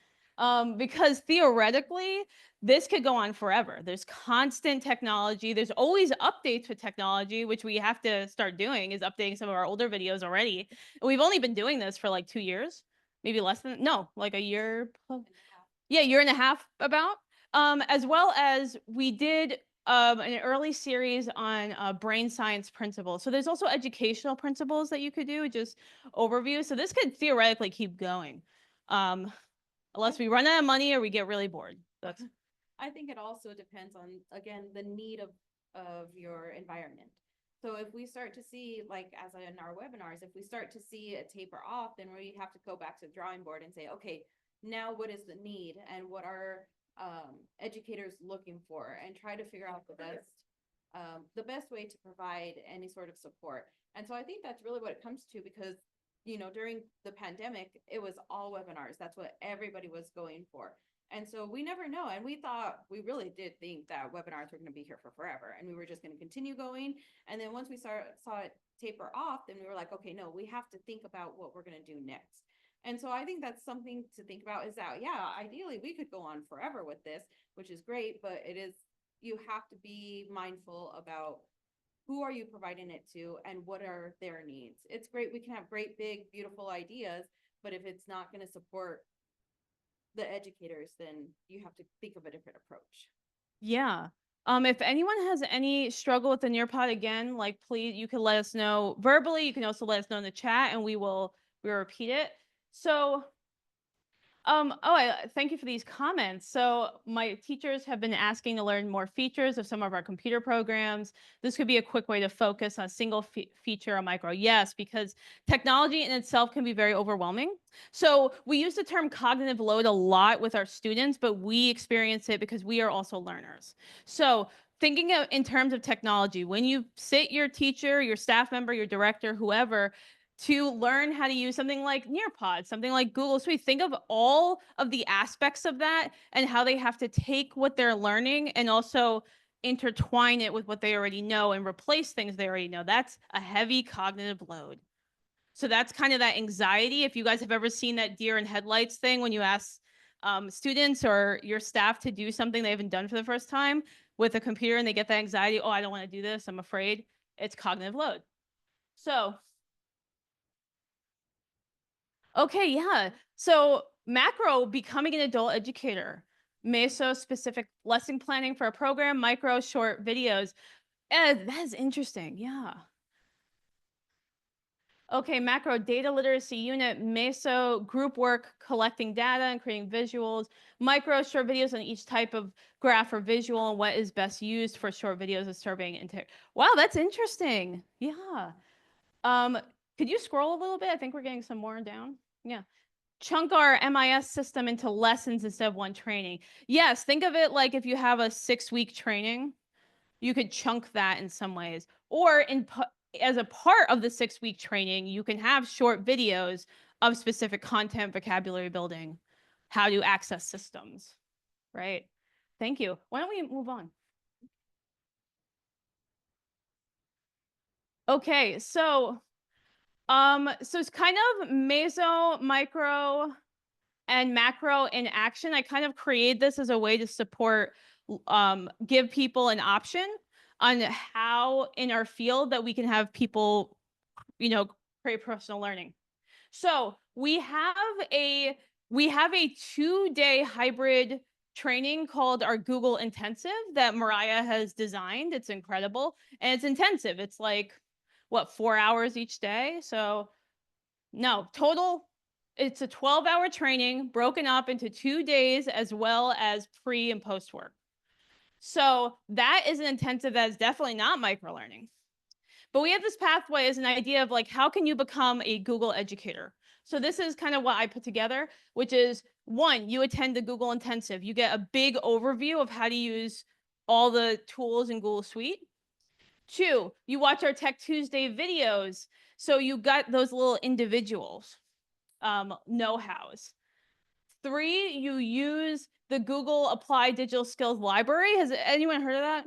Because theoretically, this could go on forever. There's constant technology. There's always updates with technology, which we have to start doing is updating some of our older videos already. And we've only been doing this for like 2 years, maybe less than, no, like a year. Yeah, year and a half about. As well as we did an early series on brain science principles. So there's also educational principles that you could do, just overview. So this could theoretically keep going, unless we run out of money or we get really bored. That's I think it also depends on, again, the need of your environment. So if we start to see, like as in our webinars, if we start to see a taper off, then we have to go back to the drawing board and say, okay, now what is the need and what are educators looking for, and try to figure out the best way to provide any sort of support. And so I think that's really what it comes to, because during the pandemic, it was all webinars. That's what everybody was going for. And so we never know. And we really did think that webinars were going to be here for forever and we were just going to continue going. And then once we saw it taper off, then we were like, okay, no, we have to think about what we're going to do next. And so I think that's something to think about, is that, yeah, ideally we could go on forever with this, which is great, but you have to be mindful about who are you providing it to and what are their needs. It's great. We can have great, big, beautiful ideas, but if it's not going to support the educators, then you have to think of a different approach. yeah. If anyone has any struggle with the Nearpod, again, like please, you can let us know verbally. You can also let us know in the chat, and we'll repeat it. So thank you for these comments. So my teachers have been asking to learn more features of some of our computer programs. This could be a quick way to focus on a single feature or micro. Yes, because technology in itself can be very overwhelming. So we use the term cognitive load a lot with our students, but we experience it because we are also learners. So thinking of in terms of technology, when you sit your teacher, your staff member, your director, whoever, to learn how to use something like Nearpod, something like Google Suite. Think of all of the aspects of that and how they have to take what they're learning and also intertwine it with what they already know and replace things they already know. That's a heavy cognitive load. So that's kind of that anxiety. If you guys have ever seen that deer in headlights thing when you ask students or your staff to do something they haven't done for the first time with a computer and they get that anxiety, oh, I don't want to do this, I'm afraid. It's cognitive load. So okay, yeah. So macro, becoming an adult educator. Meso specific lesson planning for a program, micro short videos. That is interesting. Yeah. Okay, macro data literacy unit, Meso group work, collecting data and creating visuals, micro short videos on each type of graph or visual and what is best used for short videos of surveying. Wow, that's interesting. Yeah. Could you scroll a little bit? I think we're getting some more down. Yeah. Chunk our MIS system into lessons instead of one training. Yes, think of it like if you have a 6-week training, you could chunk that in some ways. Or as a part of the 6-week training, you can have short videos of specific content, vocabulary building, how to access systems, right? Thank you. Why don't we move on? Okay, so it's kind of meso, micro, and macro in action. I kind of create this as a way to support, give people an option on how in our field that we can have people, create personal learning. So we have a 2-day hybrid training called our Google Intensive that Mariah has designed. It's incredible and it's intensive. It's like, what, 4 hours each day? So no, total, it's a 12-hour training broken up into 2 days as well as pre and post work. So that is an intensive that is definitely not microlearning. But we have this pathway as an idea of like, how can you become a Google educator? So this is kind of what I put together, which is 1, you attend the Google Intensive. You get a big overview of how to use all the tools in Google Suite. 2, you watch our Tech Tuesday videos. So you got those little individuals, know-hows. 3, you use the Google Applied Digital Skills Library. Has anyone heard of that?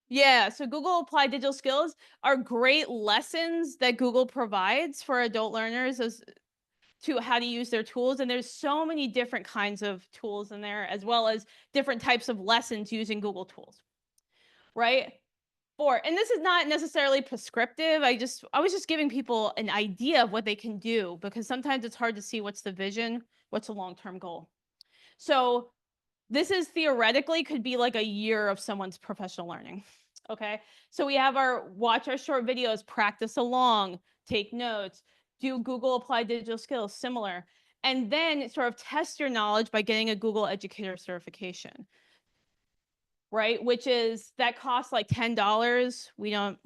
Yeah, so Google Applied Digital Skills are great lessons that Google provides for adult learners as to how to use their tools. And there's so many different kinds of tools in there, as well as different types of lessons using Google tools, right? 4, and this is not necessarily prescriptive. I was just giving people an idea of what they can do, because sometimes it's hard to see what's the vision, what's the long-term goal. So this is theoretically could be like a year of someone's professional learning. Okay, so we have watch our short videos, practice along, take notes, do Google Applied Digital Skills, similar, and then sort of test your knowledge by getting a Google Educator certification, right? Which is, that costs like $10. We don't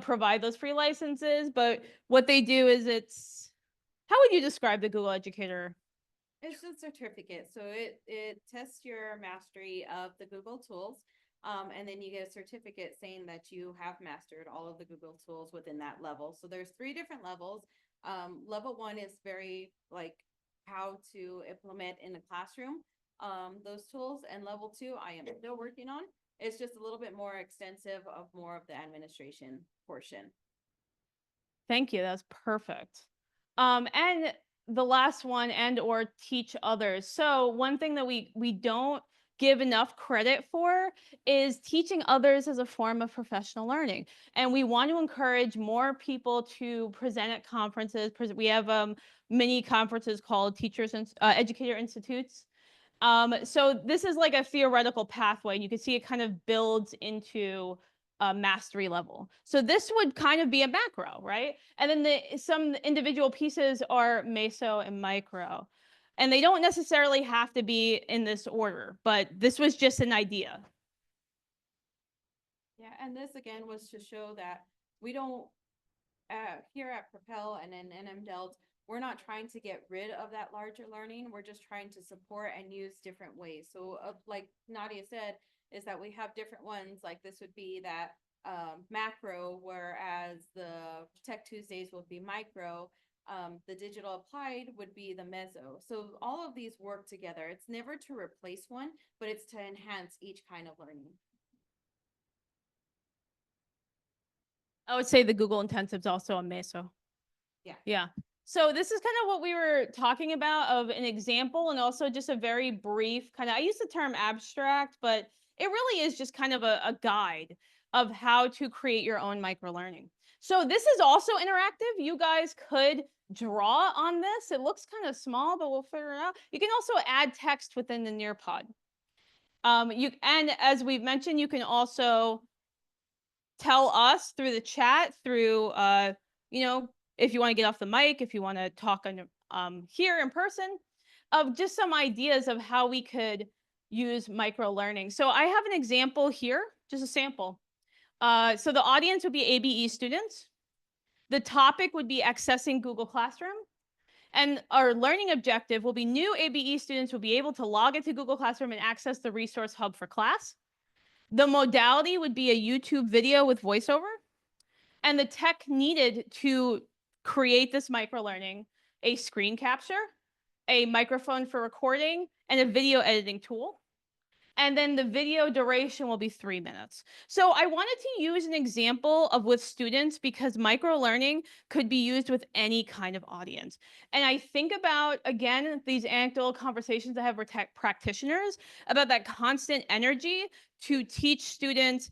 provide those free licenses, but what they do is how would you describe the Google Educator? It's a certificate, so it tests your mastery of the Google tools. And then you get a certificate saying that you have mastered all of the Google tools within that level. So there's 3 different levels. Level 1 is very like how to implement in the classroom those tools, and level 2 I am still working on. It's just a little bit more extensive of more of the administration portion. Thank you. That's perfect. And the last one, and or teach others. So one thing that we don't give enough credit for is teaching others as a form of professional learning. And we want to encourage more people to present at conferences. We have mini conferences called Teachers and Educator Institutes. So this is like a theoretical pathway, and you can see it kind of builds into a mastery level. So this would kind of be a macro, right? And then some individual pieces are meso and micro. And they don't necessarily have to be in this order, but this was just an idea. Yeah, and this again was to show that we don't, here at Propel and in NMDELT, we're not trying to get rid of that larger learning. We're just trying to support and use different ways. So like Nadia said, is that we have different ones, like this would be that macro, whereas the Tech Tuesdays would be micro. The digital applied would be the meso. So all of these work together. It's never to replace one, but it's to enhance each kind of learning. I would say the Google Intensive's also a meso. Yeah. Yeah. So this is kind of what we were talking about, of an example, and also just a very brief kind of, I use the term abstract, but it really is just kind of a guide of how to create your own microlearning. So this is also interactive. You guys could draw on this. It looks kind of small, but we'll figure it out. You can also add text within the Nearpod. And as we've mentioned, you can also tell us through the chat, through if you want to get off the mic, if you want to talk on here in person, of just some ideas of how we could use micro learning. So I have an example here, just a sample. So the audience would be ABE students. The topic would be accessing Google Classroom. And our learning objective will be new ABE students will be able to log into Google Classroom and access the resource hub for class. The modality would be a YouTube video with voiceover. And the tech needed to create this microlearning, a screen capture, a microphone for recording, and a video editing tool. And then the video duration will be 3 minutes. So I wanted to use an example of with students because microlearning could be used with any kind of audience. And I think about, again, these anecdotal conversations I have with tech practitioners about that constant energy to teach students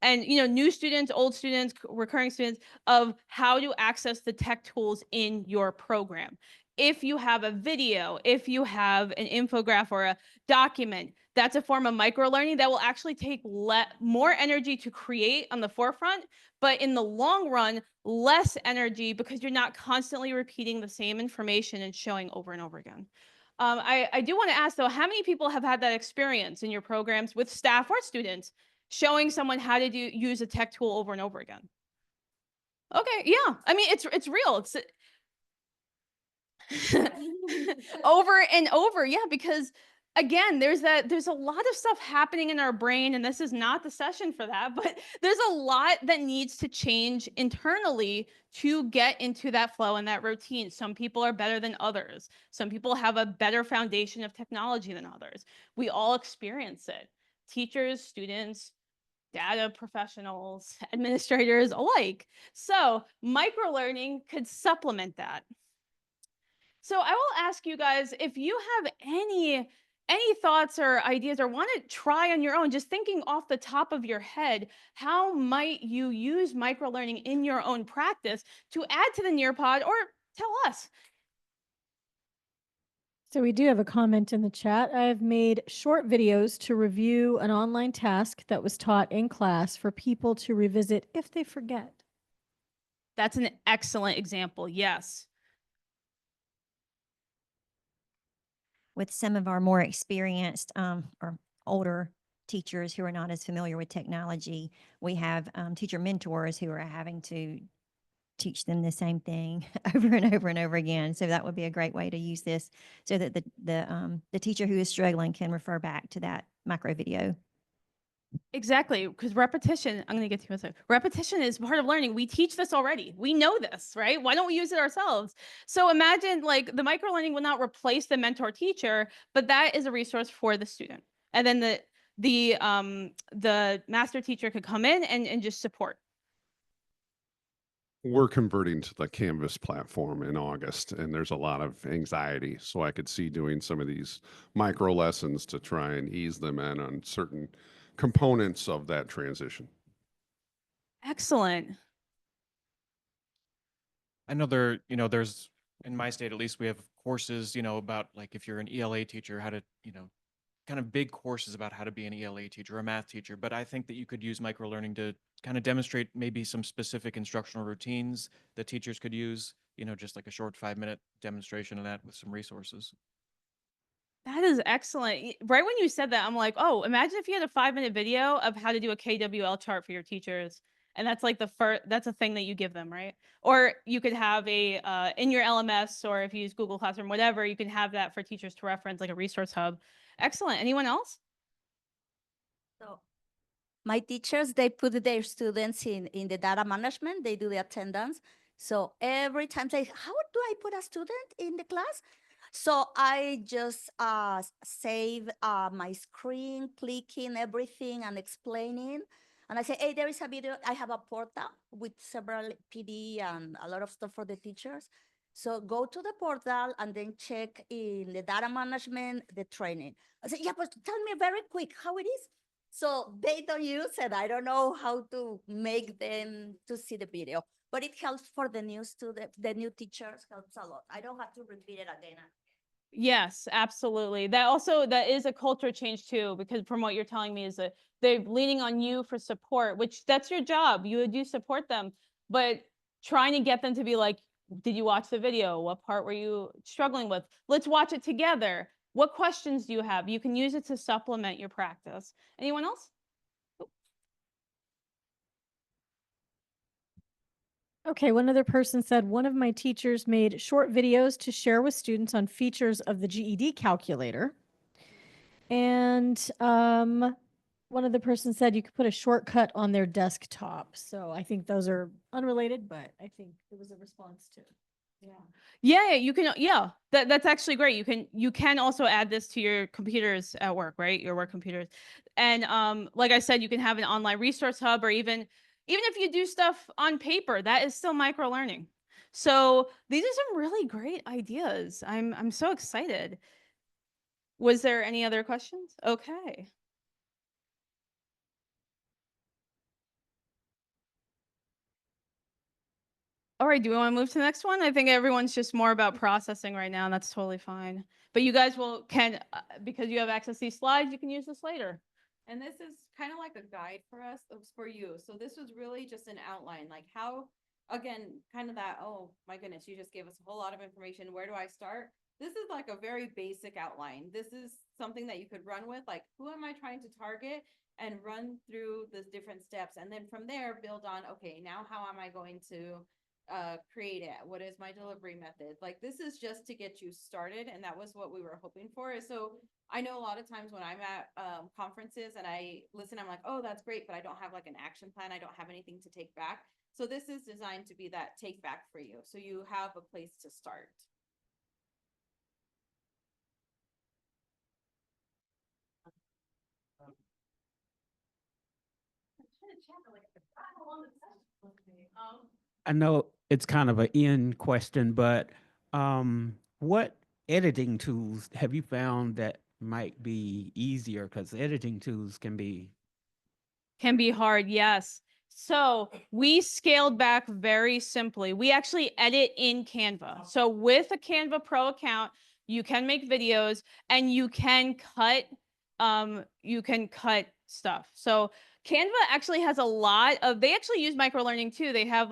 and new students, old students, recurring students, of how to access the tech tools in your program. If you have a video, if you have an infographic or a document, that's a form of microlearning that will actually take more energy to create on the forefront, but in the long run, less energy because you're not constantly repeating the same information and showing over and over again. I do want to ask though, how many people have had that experience in your programs with staff or students showing someone how to use a tech tool over and over again? Okay, yeah. I mean, it's real. It's over and over, yeah, because again, there's a lot of stuff happening in our brain, and this is not the session for that, but there's a lot that needs to change internally to get into that flow and that routine. Some people are better than others. Some people have a better foundation of technology than others. We all experience it. Teachers, students, data professionals, administrators alike. So microlearning could supplement that. So I will ask you guys if you have any thoughts or ideas or want to try on your own, just thinking off the top of your head, how might you use microlearning in your own practice to add to the Nearpod, or tell us. So we do have a comment in the chat. I've made short videos to review an online task that was taught in class for people to revisit if they forget. That's an excellent example. Yes. With some of our more experienced or older teachers who are not as familiar with technology, we have teacher mentors who are having to teach them the same thing over and over and over again. So that would be a great way to use this so that the teacher who is struggling can refer back to that micro video. Exactly, because repetition, I'm going to get to you in a second. Repetition is part of learning. We teach this already. We know this, right? Why don't we use it ourselves? So imagine like the microlearning will not replace the mentor teacher, but that is a resource for the student. And then the master teacher could come in and just support. We're converting to the Canvas platform in August, and there's a lot of anxiety. So I could see doing some of these micro lessons to try and ease them in on certain components of that transition. Excellent. I know there's, in my state at least, we have courses, about like if you're an ELA teacher, how to, kind of big courses about how to be an ELA teacher or a math teacher. But I think that you could use microlearning to kind of demonstrate maybe some specific instructional routines that teachers could use, just like a short 5-minute demonstration of that with some resources. That is excellent. Right when you said that, I'm like, oh, imagine if you had a 5-minute video of how to do a KWL chart for your teachers. And that's like that's a thing that you give them, right? Or you could have a, in your LMS, or if you use Google Classroom, whatever, you can have that for teachers to reference, like a resource hub. Excellent. Anyone else? So my teachers, they put their students in the data management, they do the attendance. So every time they, how do I put a student in the class? So I just save my screen, clicking everything and explaining. And I say, hey, there is a video. I have a portal with several PD and a lot of stuff for the teachers. So go to the portal and then check in the data management, the training. I say, yeah, but tell me very quick how it is. So they don't use it. I don't know how to make them to see the video. but it helps for the new student, the new teachers helps a lot. I don't have to repeat it again. Yes, absolutely. That is a culture change too, because from what you're telling me is that they're leaning on you for support, which that's your job. You do support them, but trying to get them to be like, did you watch the video? What part were you struggling with? Let's watch it together. What questions do you have? You can use it to supplement your practice. Anyone else? Okay, one other person said, one of my teachers made short videos to share with students on features of the GED calculator. And one other person said you could put a shortcut on their desktop. So I think those are unrelated, but I think it was a response to. Yeah, you can. Yeah, that's actually great. You can also add this to your computers at work, right? Your work computers, and like I said, you can have an online resource hub, or even if you do stuff on paper, that is still micro learning. So these are some really great ideas. I'm so excited. Was there any other questions? Okay. All right, do we want to move to the next one? I think everyone's just more about processing right now, and that's totally fine. But you guys because you have access to these slides, you can use this later. And this is kind of like a guide for us, for you. So this was really just an outline, like how, again, kind of that, oh my goodness, you just gave us a whole lot of information. Where do I start? This is like a very basic outline. This is something that you could run with, like, who am I trying to target, and run through the different steps. And then from there, build on, okay, now how am I going to create it? What is my delivery method? Like, this is just to get you started. And that was what we were hoping for. So I know a lot of times when I'm at conferences and I listen, I'm like, oh, that's great, but I don't have like an action plan. I don't have anything to take back. So this is designed to be that take back for you. So you have a place to start. I know it's kind of an end question, but what editing tools have you found that might be easier? Because editing tools can be. Can be hard, yes. So we scaled back very simply. We actually edit in Canva. So with a Canva Pro account, you can make videos and you can cut stuff. So Canva actually has a lot of, they actually use microlearning too. They have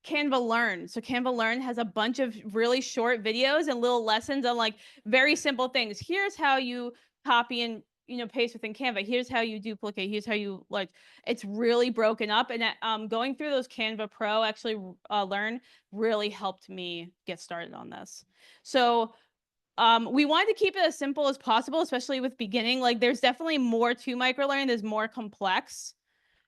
Canva Learn. So Canva Learn has a bunch of really short videos and little lessons on like very simple things. Here's how you copy and paste within Canva. Here's how you duplicate. Here's how you like. It's really broken up. And going through those Canva Pro actually Learn really helped me get started on this. So we wanted to keep it as simple as possible, especially with beginning. Like there's definitely more to microlearning. There's more complex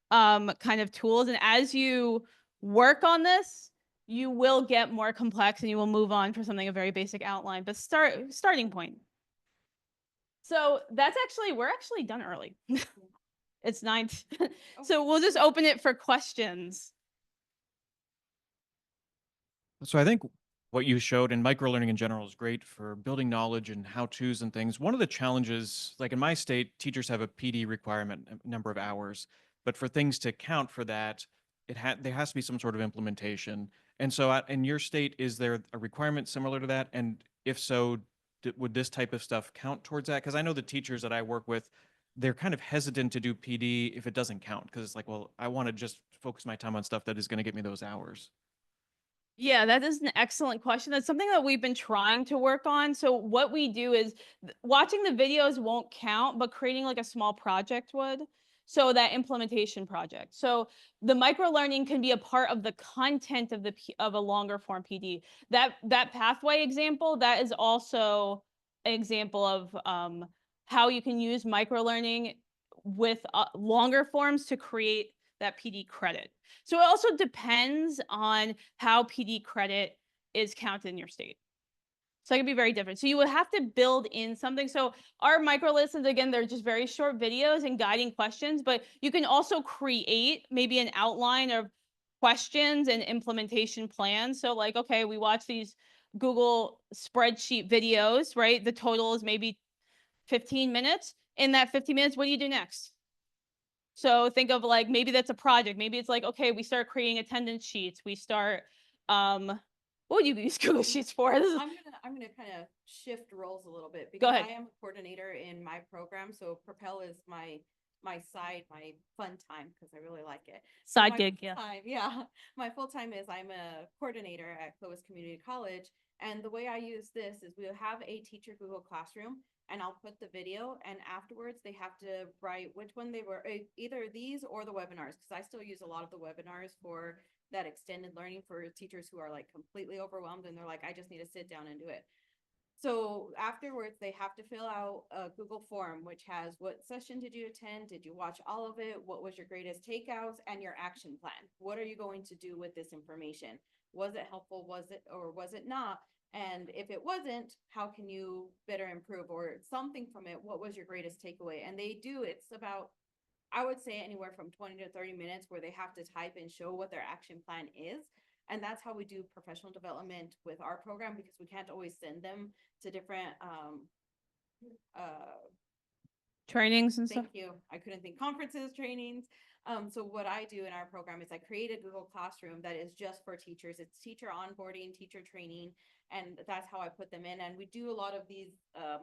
kind of tools. And as you work on this, you will get more complex and you will move on for something a very basic outline, but starting point. So we're actually done early. It's 9. So we'll just open it for questions. So I think what you showed in microlearning in general is great for building knowledge and how-tos and things. One of the challenges, like in my state, teachers have a PD requirement, a number of hours, but for things to count for that, there has to be some sort of implementation. And so in your state, is there a requirement similar to that? And if so, would this type of stuff count towards that? Because I know the teachers that I work with, they're kind of hesitant to do PD if it doesn't count, because it's like, well, I want to just focus my time on stuff that is going to get me those hours. Yeah, that is an excellent question. That's something that we've been trying to work on. So what we do is watching the videos won't count, but creating like a small project would. So that implementation project. So the microlearning can be a part of the content of a longer form PD. That pathway example, that is also an example of how you can use microlearning with longer forms to create that PD credit. So it also depends on how PD credit is counted in your state. So it can be very different. So you would have to build in something. So our micro lessons, again, they're just very short videos and guiding questions, but you can also create maybe an outline of questions and implementation plans. So like, okay, we watch these Google spreadsheet videos, right? The total is maybe 15 minutes. In that 15 minutes, what do you do next? So think of like, maybe that's a project. Maybe it's like, okay, we start creating attendance sheets. We start, what would you use Google Sheets for? This is, I'm gonna kind of shift roles a little bit Go because ahead. I am a coordinator in my program. So Propel is my side, my fun time, because I really like it. So Side my gig, yeah. full-time- yeah. My full time is I'm a coordinator at Clovis Community College. And the way I use this is we'll have a teacher Google Classroom, and I'll put the video, and afterwards they have to write which one they were, either these or the webinars, because I still use a lot of the webinars for that extended learning for teachers who are like completely overwhelmed and they're like, I just need to sit down and do it. So afterwards, they have to fill out a Google form, which has what session did you attend? Did you watch all of it? What was your greatest takeouts and your action plan? What are you going to do with this information? Was it helpful? Was it, or was it not? And if it wasn't, how can you better improve, or something from it? What was your greatest takeaway? And they do, it's about, I would say, anywhere from 20 to 30 minutes where they have to type and show what their action plan is. And that's how we do professional development with our program, because we can't always send them to different Trainings and stuff. thank you. I couldn't think conferences, trainings. So what I do in our program is I create a Google Classroom that is just for teachers. It's teacher onboarding, teacher training, and that's how I put them in. And we do a lot of these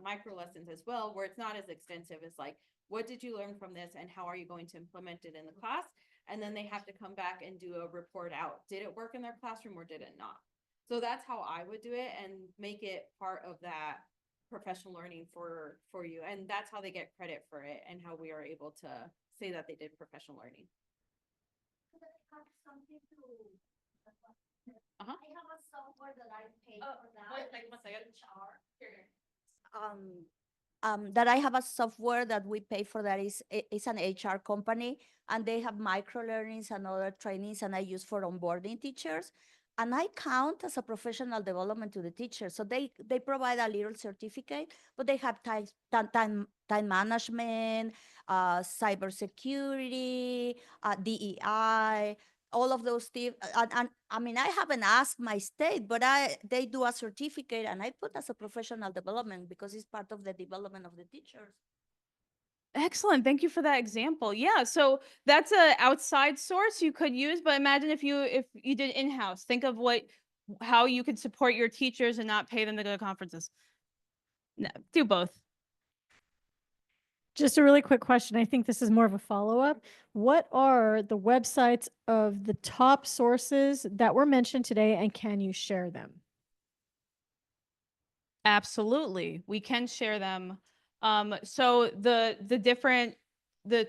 micro lessons as well, where it's not as extensive as like, what did you learn from this and how are you going to implement it in the class? And then they have to come back and do a report out. Did it work in their classroom or did it not? So that's how I would do it and make it part of that professional learning for you. And that's how they get credit for it and how we are able to say that they did professional learning. Uh-huh. I have a software that I pay Oh, for that. one second. That I have a software that we pay for that is an HR company, and they have microlearnings and other trainings, and I use for onboarding teachers. And I count as a professional development to the teacher. So they provide a little certificate, but they have time management, cybersecurity, DEI, all of those things. And I mean, I haven't asked my state, but they do a certificate, and I put as a professional development because it's part of the development of the teachers. Excellent. Thank you for that example. Yeah. So that's a outside source you could use, but imagine if you did in-house, think of how you could support your teachers and not pay them to go to conferences. No, do both. Just a really quick question. I think this is more of a follow-up. What are the websites of the top sources that were mentioned today, and can you share them? Absolutely. We can share them. So the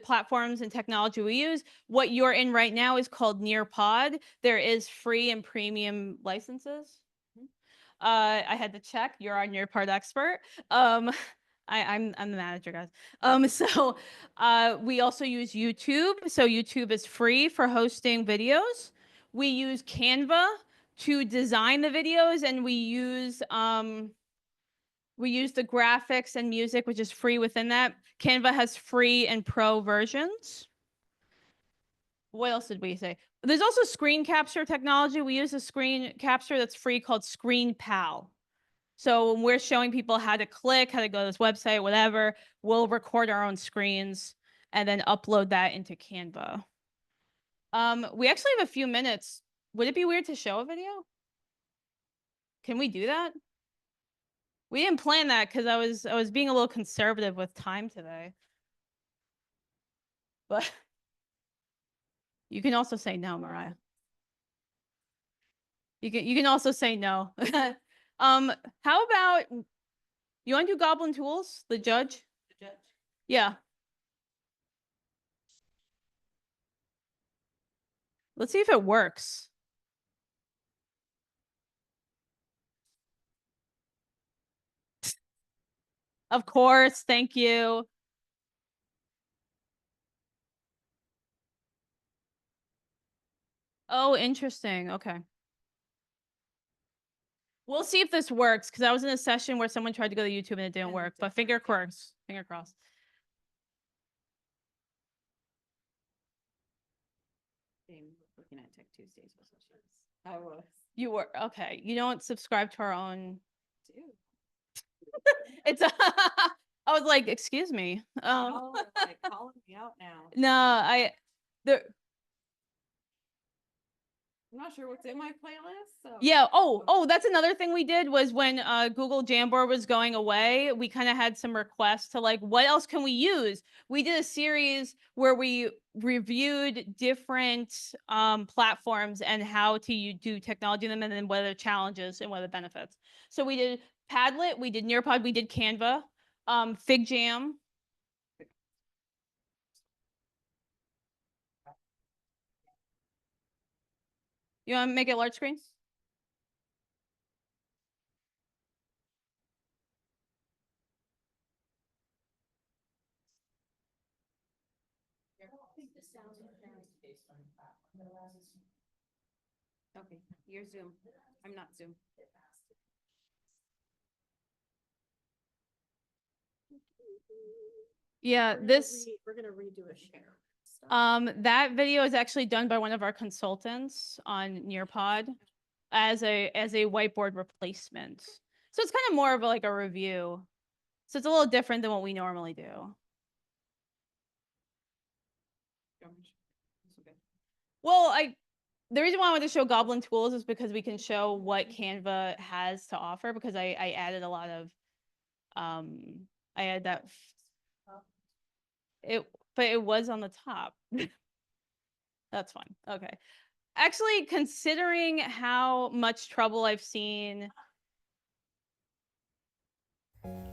platforms and technology we use, what you're in right now is called Nearpod. There is free and premium licenses. I had to check. You're our Nearpod expert. I'm the manager, guys. So we also use YouTube. So YouTube is free for hosting videos. We use Canva to design the videos, and we use the graphics and music, which is free within that. Canva has free and pro versions. What else did we say? There's also screen capture technology. We use a screen capture that's free called Screen Pal. So when we're showing people how to click, how to go to this website, whatever, we'll record our own screens and then upload that into Canva. We actually have a few minutes. Would it be weird to show a video? Can we do that? We didn't plan that because I was being a little conservative with time today. But you can also say no, Mariah. You can also say no. How about you want to do Goblin Tools, the judge? The judge. Yeah. Let's see if it works. Of course, thank you. Oh, interesting. Okay. We'll see if this works, because I was in a session where someone tried to go to YouTube and it didn't And it work, but didn't finger work, yeah. crossed. Finger crossed. Looking at Tech Tuesdays was what she was. I was. You were okay. You don't subscribe to our own. Dude. It's I was like, excuse me. Like calling me out now. No, I'm not sure what's in my playlist, so. yeah. Oh, that's another thing we did was when Google Jamboard was going away, we kind of had some requests to like, what else can we use? We did a series where we reviewed different platforms and how to do technology in them, and then what are the challenges and what are the benefits. So we did Padlet, we did Nearpod, we did Canva, FigJam. You want to make it large screen? Okay, you're Zoom. I'm not Zoom. Yeah, this. We're gonna redo a share. That video is actually done by one of our consultants on Nearpod as a whiteboard replacement. So it's kind of more of like a review. So it's a little different than what we normally do. Well, the reason why I wanted to show Goblin Tools is because we can show what Canva has to offer, because I added a lot of I added that but it was on the top. That's fine. Okay. Actually, considering how much trouble I've seen.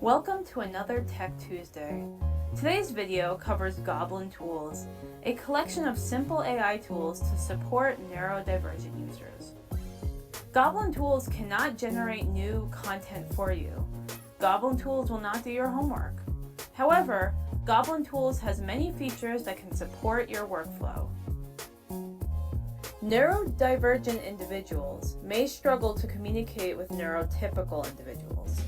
Welcome to another Tech Tuesday. Today's video covers Goblin Tools, a collection of simple AI tools to support neurodivergent users. Goblin Tools cannot generate new content for you. Goblin Tools will not do your homework. However, Goblin Tools has many features that can support your workflow. Neurodivergent individuals may struggle to communicate with neurotypical individuals.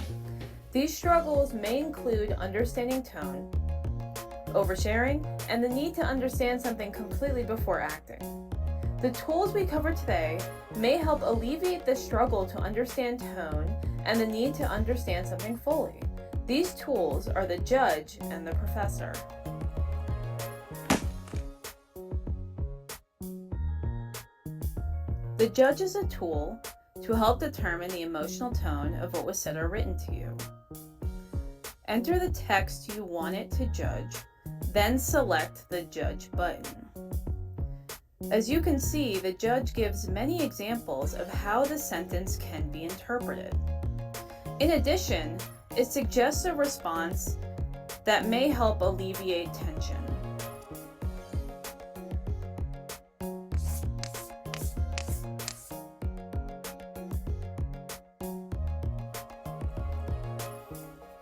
These struggles may include understanding tone, oversharing, and the need to understand something completely before acting. The tools we cover today may help alleviate the struggle to understand tone and the need to understand something fully. These tools are the judge and the professor. The judge is a tool to help determine the emotional tone of what was said or written to you. Enter the text you want it to judge, then select the Judge button. As you can see, the judge gives many examples of how the sentence can be interpreted. In addition, it suggests a response that may help alleviate tension.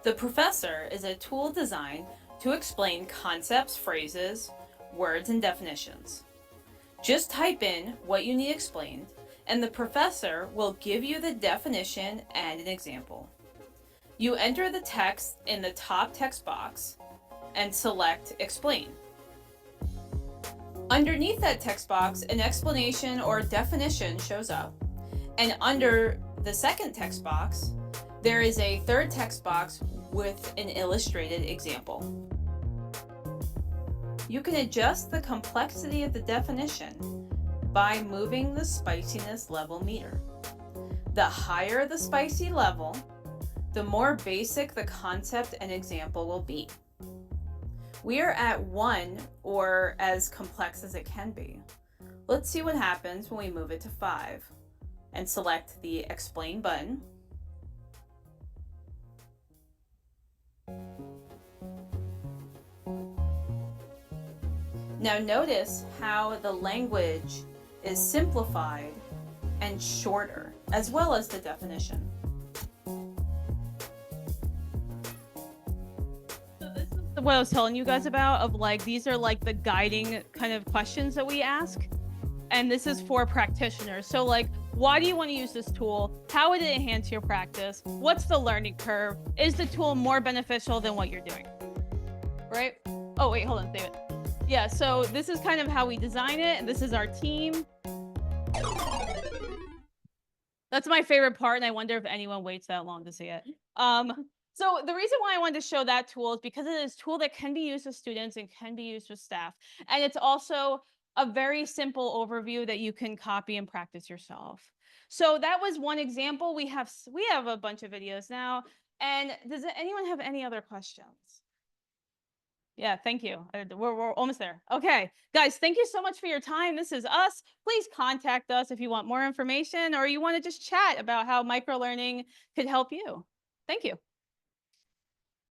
The professor is a tool designed to explain concepts, phrases, words, and definitions. Just type in what you need explained, and the professor will give you the definition and an example. You enter the text in the top text box and select Explain. Underneath that text box, an explanation or definition shows up, and under the second text box, there is a third text box with an illustrated example. You can adjust the complexity of the definition by moving the spiciness level meter. The higher the spicy level, the more basic the concept and example will be. We are at 1, or as complex as it can be. Let's see what happens when we move it to 5 and select the Explain button. Now notice how the language is simplified and shorter, as well as the definition. So this is what I was telling you guys about, of like, these are like the guiding kind of questions that we ask. And this is for practitioners. So like, why do you want to use this tool? How would it enhance your practice? What's the learning curve? Is the tool more beneficial than what you're doing? Right? Oh, wait, hold on, David. Yeah, so this is kind of how we design it, and this is our team. That's my favorite part, and I wonder if anyone waits that long to see it. So the reason why I wanted to show that tool is because it is a tool that can be used with students and can be used with staff. And it's also a very simple overview that you can copy and practice yourself. So that was one example. We have a bunch of videos now. And does anyone have any other questions? Yeah, thank you. We're almost there. Okay, guys, thank you so much for your time. This is us. Please contact us if you want more information or you want to just chat about how microlearning could help you. Thank you.